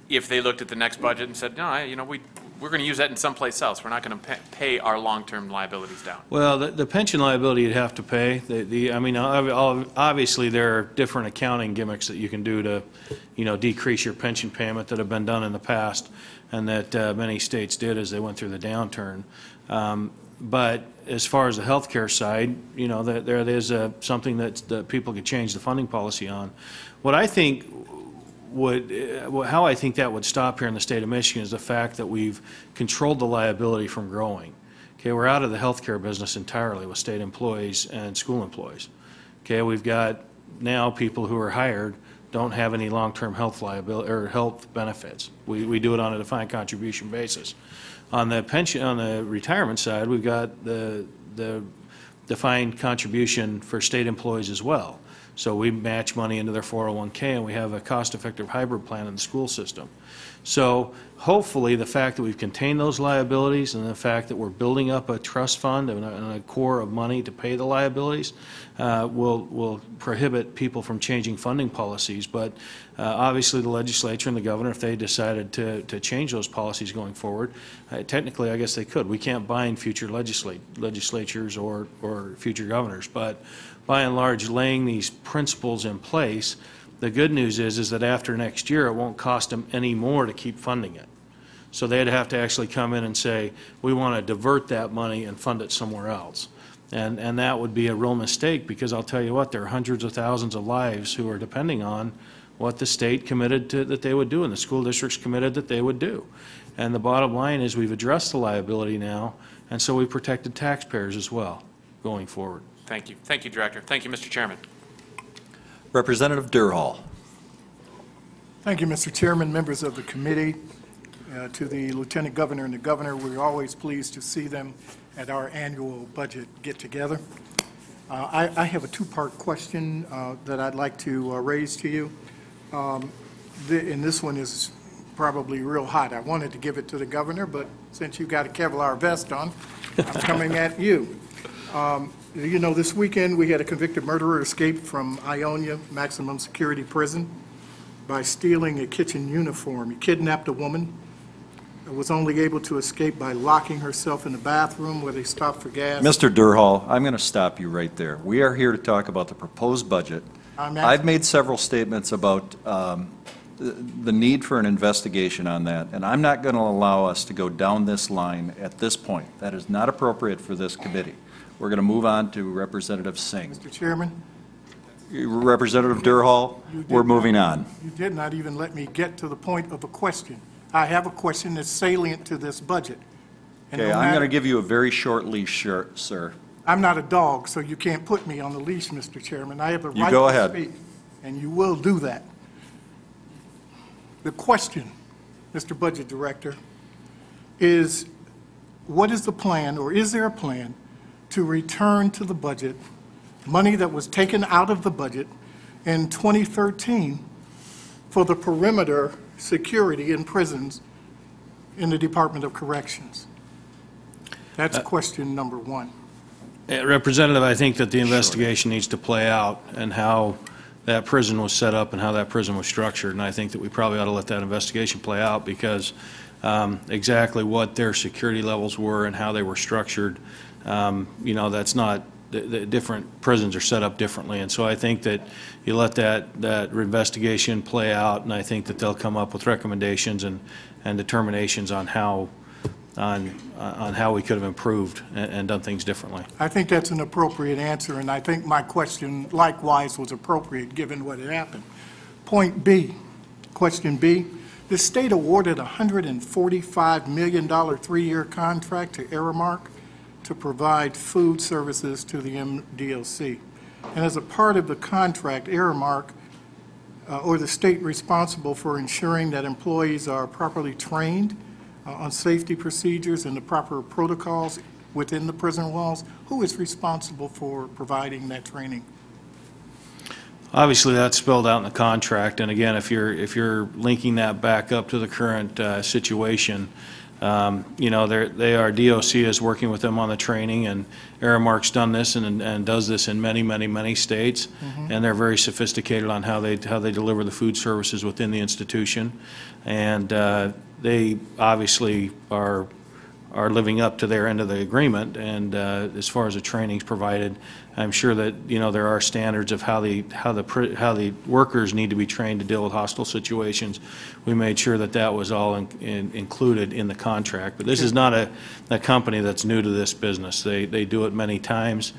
if they looked at the next budget and said, no, you know, we're going to use that in someplace else. We're not going to pay our long-term liabilities down. Well, the pension liability you'd have to pay. I mean, obviously there are different accounting gimmicks that you can do to, you know, decrease your pension payment that have been done in the past, and that many states did as they went through the downturn. But as far as the health care side, you know, there is something that people could change the funding policy on. What I think how I think that would stop here in the state of Michigan is the fact that we've controlled the liability from growing. Okay, we're out of the healthcare business entirely with state employees and school employees. Okay, we've got now people who are hired don't have any long-term health liability or health benefits. We do it on a defined contribution basis. On the pension, on the retirement side, we've got the defined contribution for state employees as well. So we match money into their 401k, and we have a cost-effective hybrid plan in the school system. So hopefully the fact that we've contained those liabilities and the fact that we're building up a trust fund and a core of money to pay the liabilities will prohibit people from changing funding policies. But obviously the legislature and the governor, if they decided to change those policies going forward, technically I guess they could. We can't bind future legislatures or future governors, but by and large laying these principles in place, the good news is that after next year it won't cost them any more to keep funding it. So they'd have to actually come in and say, we want to divert that money and fund it somewhere else. And that would be a real mistake, because I'll tell you what, there are hundreds of thousands of lives who are depending on what the state committed to that they would do and the school districts committed that they would do. And the bottom line is we've addressed the liability now, and so we've protected taxpayers as well going forward. Thank you. Thank you, Director. Thank you, Mr. Chairman. Representative Durhal. Thank you, Mr. Chairman, members of the committee. To the Lieutenant Governor and the Governor, we're always pleased to see them at our annual budget get-together. I have a two-part question that I'd like to raise to you. And this one is probably real hot. I wanted to give it to the Governor, but since you got a Kevlar vest on, I'm coming at you. You know, this weekend we had a convicted murderer escape from Ionia maximum security prison by stealing a kitchen uniform. He kidnapped a woman, was only able to escape by locking herself in the bathroom where they stopped for gas. Mr. Durhal, I'm going to stop you right there. We are here to talk about the proposed budget. I've made several statements about the need for an investigation on that, and I'm not going to allow us to go down this line at this point. That is not appropriate for this committee. We're going to move on to Representative Singh. Mr. Chairman? Representative Durhal, we're moving on. You did not even let me get to the point of a question. I have a question that's salient to this budget. Okay, I'm going to give you a very short leash, sir. I'm not a dog, so you can't put me on the leash, Mr. Chairman. I have the right go to ahead. speak, and you will do that. The question, Mr. Budget Director, is what is the plan, or is there a plan, to return to the budget money that was taken out of the budget in 2013 for the perimeter security in prisons in the Department of Corrections? That's question number one. Representative, I think that the investigation needs to play out and how that prison was set up and how that prison was structured, and I think that we probably ought to let that investigation play out, because exactly what their security levels were and how they were structured, you know, that's not, the different prisons are set up differently, and so I think that you let that investigation play out, and I think that they'll come up with recommendations and determinations on how we could have improved and done things differently. I think that's an appropriate answer, and I think my question likewise was appropriate given what had happened. Point B, question B, the state awarded a $145 million 3-year contract to Aramark to provide food services to the MDLC. And as a part of the contract, Aramark or the state responsible for ensuring that employees are properly trained on safety procedures and the proper protocols within the prison walls? Who is responsible for providing that training? Obviously, that's spelled out in the contract, and again, if you're linking that back up to the current situation, you know, DOC is working with them on the training, and Aramark's done this and does this in many states, and they're very sophisticated on how they deliver the food services within the institution, and they obviously are living up to their end of the agreement, and as far as the training's provided, I'm sure that, you know, there are standards of how the workers need to be trained to deal with hostile situations. We made sure that that was all included in the contract. But this is not a company that's new to this business. They do it many times.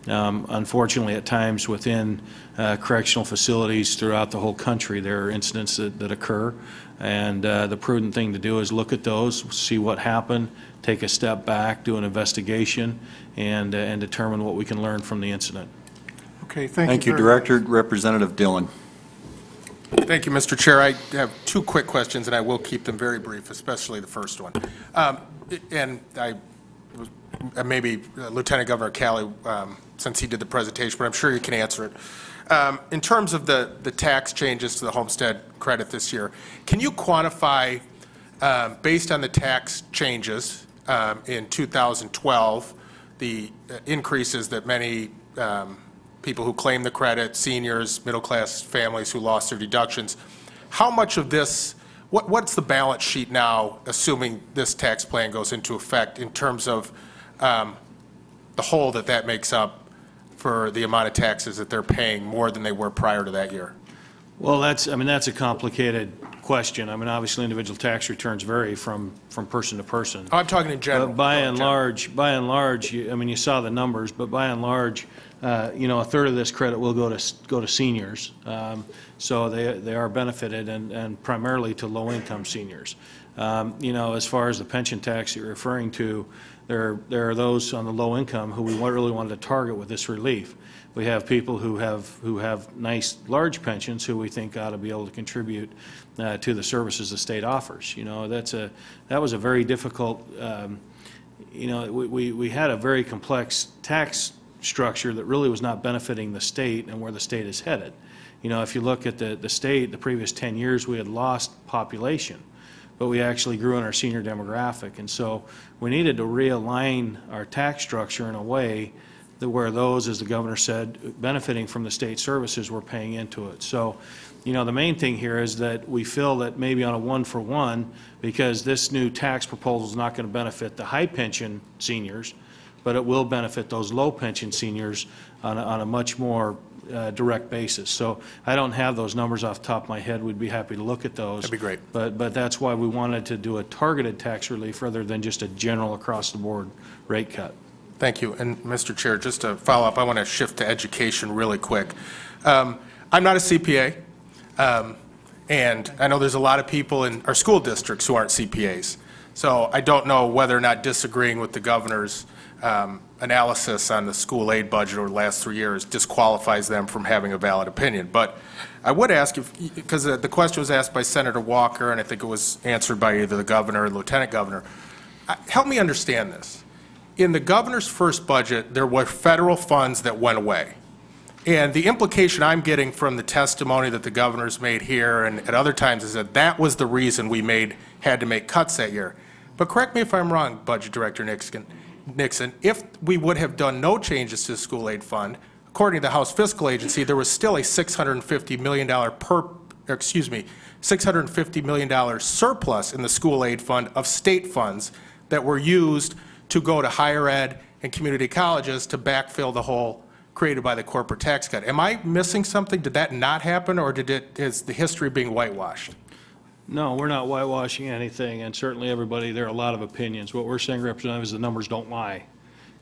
Unfortunately, at times within correctional facilities throughout the whole country, there are incidents that occur, and the prudent thing to do is look at those, see what happened, take a step back, do an investigation, and determine what we can learn from the incident. Okay, Thank you, Director. Representative Dillon. Thank you, Mr. Chair. I have two quick questions, and I will keep them very brief, especially the first one. Maybe Lieutenant Governor Calley, since he did the presentation, but I'm sure you can answer it. In terms of the tax changes to the homestead credit this year, can you quantify, based on the tax changes in 2012, the increases that many people who claim the credit, seniors, middle-class families who lost their deductions, how much of this, what's the balance sheet now, assuming this tax plan goes into effect, in terms of the hole that makes up for the amount of taxes that they're paying more than they were prior to that year? Well, that's a complicated question. I mean, obviously, individual tax returns vary from person to person. I'm talking in general. But by and large, I mean, you saw the numbers, but by and large, you know, a third of this credit will go to seniors. So they are benefited, and primarily to low-income seniors. You know, as far as the pension tax you're referring to, there are those on the low income who we really wanted to target with this relief. We have people who have nice large pensions who we think ought to be able to contribute to the services the state offers. You know, that was a very difficult. You know, we had a very complex tax structure that really was not benefiting the state and where the state is headed. You know, if you look at the state, the previous 10 years we had lost population, but we actually grew in our senior demographic, and so we needed to realign our tax structure in a way that where those, as the governor said, benefiting from the state services were paying into it. So, you know, the main thing here is that we feel that maybe on a one-for-one, because this new tax proposal is not going to benefit the high pension seniors, but it will benefit those low pension seniors on a much more direct basis. So I don't have those numbers off the top of my head. We'd be happy to look at those. That'd be great. But that's why we wanted to do a targeted tax relief rather than just a general across-the-board rate cut. Thank you. And Mr. Chair, just to follow up, I want to shift to education really quick. I'm not a CPA, and I know there's a lot of people in our school districts who aren't CPAs. So I don't know whether or not disagreeing with the governor's analysis on the school aid budget over the last 3 years disqualifies them from having a valid opinion. But I would ask, because the question was asked by Senator Walker, and I think it was answered by either the governor or the lieutenant governor, help me understand this. In the governor's first budget, there were federal funds that went away. And the implication I'm getting from the testimony that the governor's made here and at other times is that that was the reason we had to make cuts that year. But correct me if I'm wrong, Budget Director Nixon, if we would have done no changes to the school aid fund, according to the House Fiscal Agency, there was still a $650 million $650 million surplus in the school aid fund of state funds that were used to go to higher ed and community colleges to backfill the hole created by the corporate tax cut. Am I missing something? Did that not happen, or is the history being whitewashed? No, we're not whitewashing anything, and certainly everybody, there are a lot of opinions. What we're saying, Representative, is the numbers don't lie.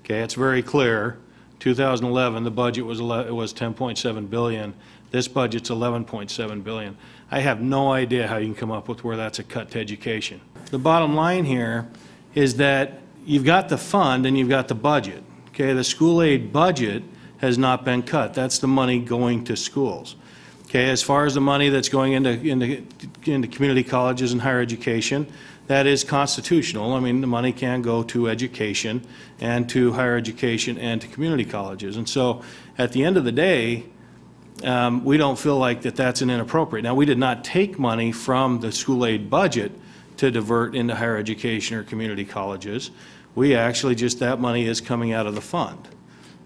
Okay, it's very clear. 2011, the budget was $10.7 billion. This budget's $11.7 billion. I have no idea how you can come up with where that's a cut to education. The bottom line here is that you've got the fund and you've got the budget. Okay, the school aid budget has not been cut. That's the money going to schools. Okay, as far as the money that's going into community colleges and higher education, that is constitutional. I mean, the money can go to education and to higher education and to community colleges. And so at the end of the day, we don't feel like that's an inappropriate. Now, we did not take money from the school aid budget to divert into higher education or community colleges. We actually just, that money is coming out of the fund.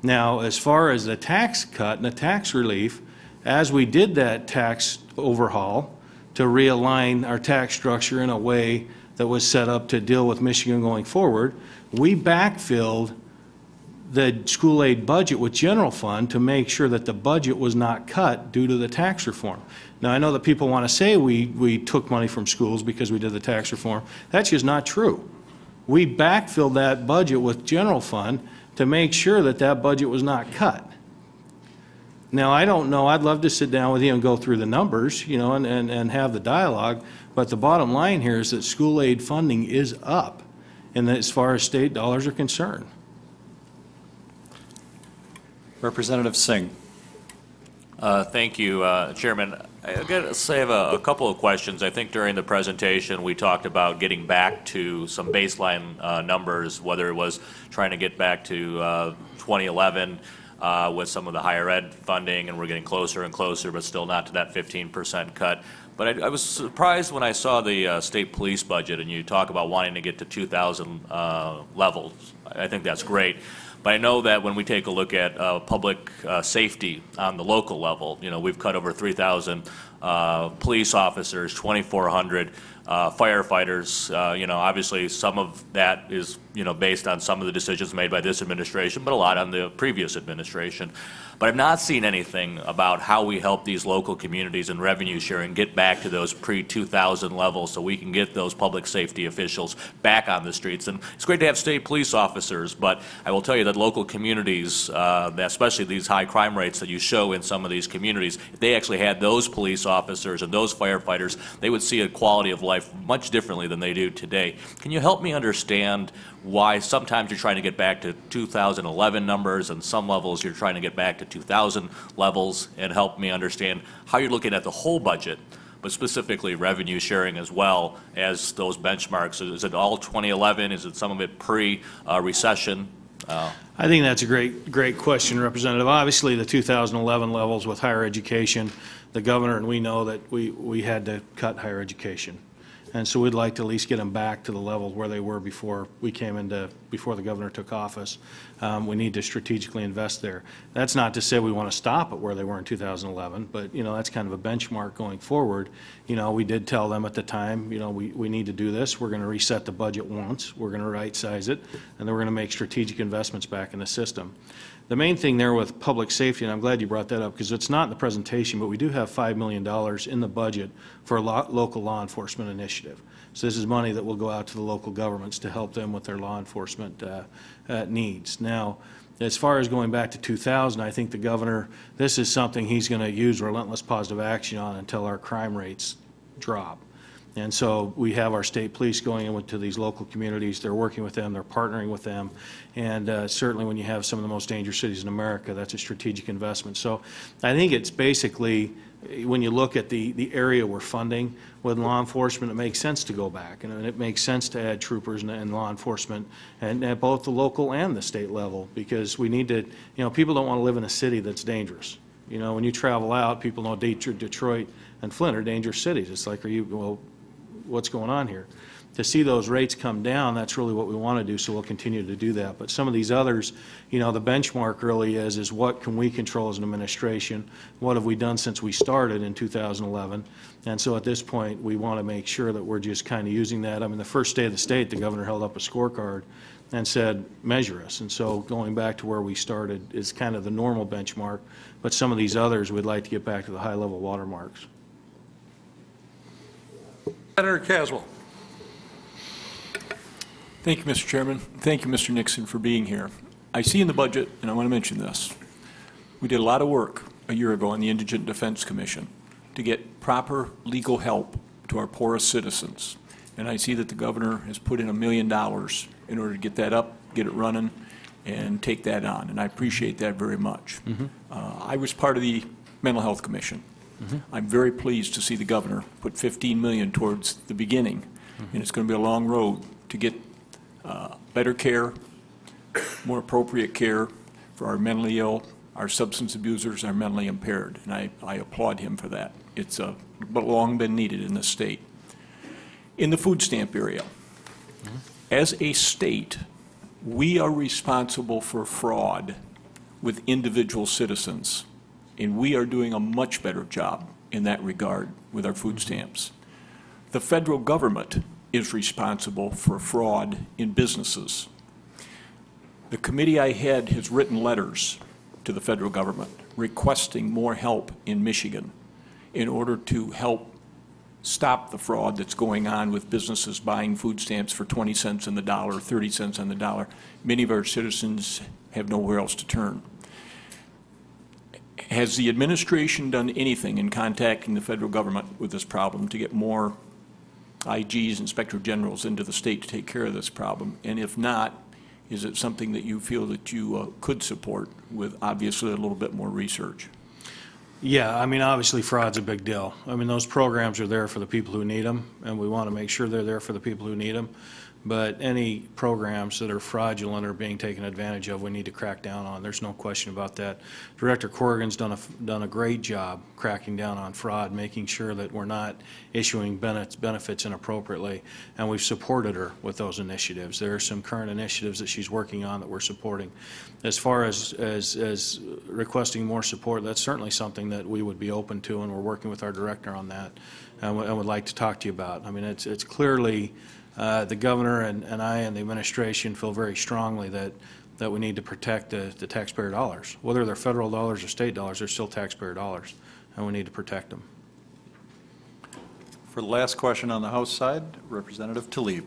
Now, as far as the tax cut and the tax relief, as we did that tax overhaul to realign our tax structure in a way that was set up to deal with Michigan going forward, we backfilled the school aid budget with general fund to make sure that the budget was not cut due to the tax reform. Now, I know that people want to say we took money from schools because we did the tax reform. That's just not true. We backfilled that budget with general fund to make sure that that budget was not cut. Now, I don't know, I'd love to sit down with you and go through the numbers, you know, and have the dialogue, but the bottom line here is that school aid funding is up, and as far as state dollars are concerned. Representative Singh. Thank you, Chairman. I've got to say a couple of questions. I think during the presentation we talked about getting back to some baseline numbers, whether it was trying to get back to 2011 with some of the higher ed funding, and we're getting closer and closer, but still not to that 15% cut. But I was surprised when I saw the state police budget, and you talk about wanting to get to 2,000 levels. I think that's great. But I know that when we take a look at public safety on the local level, you know, we've cut over 3,000 police officers, 2,400 firefighters. You know, obviously some of that is, you know, based on some of the decisions made by this administration, but a lot on the previous administration. But I've not seen anything about how we help these local communities and revenue sharing get back to those pre-2000 levels so we can get those public safety officials back on the streets. And it's great to have state police officers, but I will tell you that local communities, especially these high crime rates that you show in some of these communities, if they actually had those police officers and those firefighters, they would see a quality of life much differently than they do today. Can you help me understand why sometimes you're trying to get back to 2011 numbers and some levels you're trying to get back to 2000 levels, and help me understand how you're looking at the whole budget, but specifically revenue sharing as well as those benchmarks? Is it all 2011? Is it some of it pre-recession? I think that's a great question, Representative. Obviously, the 2011 levels with higher education, the governor and we know that we had to cut higher education. And so we'd like to at least get them back to the level where they were before the governor took office. We need to strategically invest there. That's not to say we want to stop at where they were in 2011, but, you know, that's kind of a benchmark going forward. You know, we did tell them at the time, you know, we need to do this. We're going to reset the budget once. We're going to right-size it, and then we're going to make strategic investments back in the system. The main thing there with public safety, and I'm glad you brought that up because it's not in the presentation, but we do have $5 million in the budget for a local law enforcement initiative. So this is money that will go out to the local governments to help them with their law enforcement needs. Now, as far as going back to 2000, I think the governor, this is something he's going to use relentless positive action on until our crime rates drop. And so we have our state police going into these local communities. They're working with them. They're partnering with them. And certainly when you have some of the most dangerous cities in America, that's a strategic investment. So I think it's basically, when you look at the area we're funding with law enforcement, it makes sense to go back. And it makes sense to add troopers and law enforcement and at both the local and the state level, because we need to, you know, people don't want to live in a city that's dangerous. You know, when you travel out, people know Detroit and Flint are dangerous cities. It's like, well, what's going on here? To see those rates come down, that's really what we want to do, so we'll continue to do that. But some of these others, you know, the benchmark really is what can we control as an administration? What have we done since we started in 2011? And so at this point, we want to make sure that we're just kind of using that. I mean, the first day of the state, the governor held up a scorecard and said, measure us. And so going back to where we started is kind of the normal benchmark, but some of these others, we'd like to get back to the high-level watermarks. Senator Caswell. Thank you, Mr. Chairman. Thank you, Mr. Nixon, for being here. I see in the budget, and I want to mention this, we did a lot of work a year ago on the Indigent Defense Commission to get proper legal help to our poorest citizens. And I see that the governor has put in $1 million in order to get that up, get it running. and take that on, and I appreciate that very much. I was part of the Mental Health Commission. I'm very pleased to see the governor put $15 million towards the beginning, and it's going to be a long road to get better care, more appropriate care for our mentally ill, our substance abusers, our mentally impaired, and I applaud him for that. It's long been needed in the state. In the food stamp area, as a state, we are responsible for fraud with individual citizens, and we are doing a much better job in that regard with our food stamps. The federal government is responsible for fraud in businesses. The committee I head has written letters to the federal government requesting more help in Michigan in order to help stop the fraud that's going on with businesses buying food stamps for 20 cents on the dollar, 30 cents on the dollar. Many of our citizens have nowhere else to turn. Has the administration done anything in contacting the federal government with this problem to get more IGs, Inspector Generals, into the state to take care of this problem? And if not, is it something that you feel that you could support with obviously a little bit more research? Yeah, I mean, obviously fraud's a big deal. I mean, those programs are there for the people who need them, and we want to make sure they're there for the people who need them. But any programs that are fraudulent or being taken advantage of, we need to crack down on. There's no question about that. Director Corrigan's done a great job cracking down on fraud, making sure that we're not issuing benefits inappropriately, and we've supported her with those initiatives. There are some current initiatives that she's working on that we're supporting. As far as requesting more support, that's certainly something that we would be open to, and we're working with our director on that, and would like to talk to you about. I mean, it's clearly the governor and I and the administration feel very strongly that we need to protect the taxpayer dollars. Whether they're federal dollars or state dollars, they're still taxpayer dollars, and we need to protect them. For the last question on the House side, Representative Tlaib.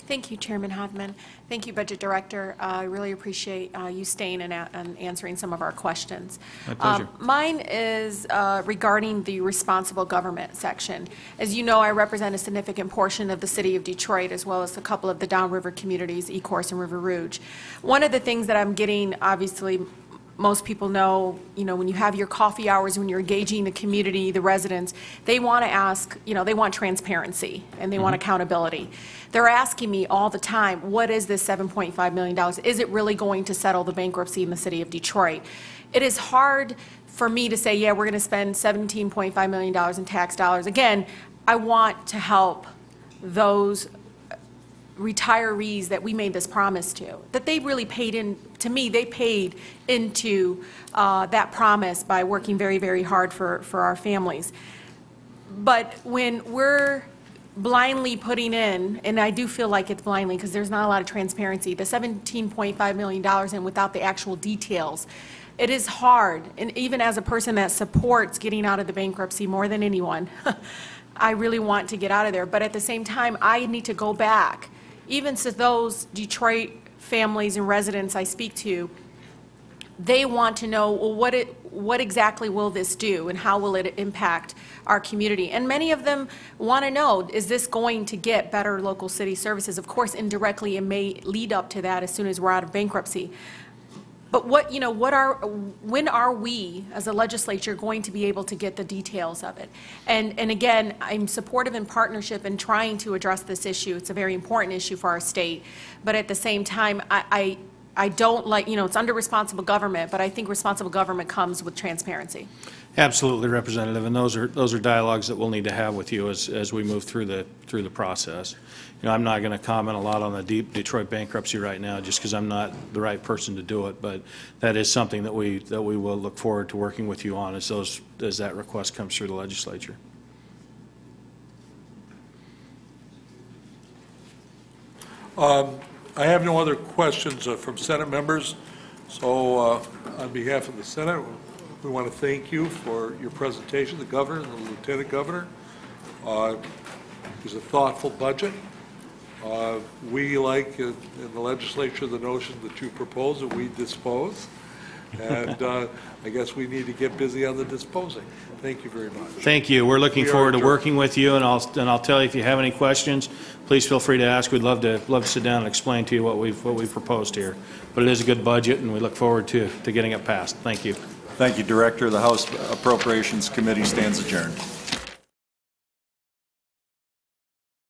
Thank you, Chairman Hoffman. Thank you, Budget Director. I really appreciate you staying and answering some of our questions. My pleasure. Mine is regarding the responsible government section. As you know, I represent a significant portion of the city of Detroit, as well as a couple of the downriver communities, Ecorse and River Rouge. One of the things that I'm getting, obviously, most people know, when you have your coffee hours, when you're engaging the community, the residents, they want to ask, they want transparency and they want accountability. They're asking me all the time, what is this $7.5 million? Is it really going to settle the bankruptcy in the city of Detroit? It is hard for me to say, yeah, we're going to spend $17.5 million in tax dollars. Again, I want to help those retirees that we made this promise to, that they really paid in, to me, they paid into that promise by working very, very hard for our families. But when we're blindly putting in, and I do feel like it's blindly because there's not a lot of transparency, the $17.5 million and without the actual details, it is hard. And even as a person that supports getting out of the bankruptcy more than anyone, I really want to get out of there. But at the same time, I need to go back. Even to those Detroit families and residents I speak to, they want to know, well, what exactly will this do and how will it impact our community? And many of them want to know, is this going to get better local city services? Of course, indirectly, it may lead up to that as soon as we're out of bankruptcy. But when are we, as a legislature, going to be able to get the details of it? And again, I'm supportive in partnership in trying to address this issue. It's a very important issue for our state. But at the same time, I don't like, it's under responsible government, but I think responsible government comes with transparency. Absolutely, Representative, and those are dialogues that we'll need to have with you as we move through the process. I'm not going to comment a lot on the Detroit bankruptcy right now, just because I'm not the right person to do it. But that is something that we will look forward to working with you on as that request comes through the legislature. I have no other questions from Senate members. So on behalf of the Senate, we want to thank you for your presentation, the governor and the lieutenant governor. It was a thoughtful budget. We like in the legislature the notion that you propose that we dispose. And I guess we need to get busy on the disposing. Thank you very much. Thank you. We're looking We are forward to adjourned. working with you, and I'll tell you if you have any questions, please feel free to ask. We'd love to sit down and explain to you what we've proposed here. But it is a good budget, and we look forward to getting it passed. Thank you. Thank you, Director. The House Appropriations Committee stands adjourned.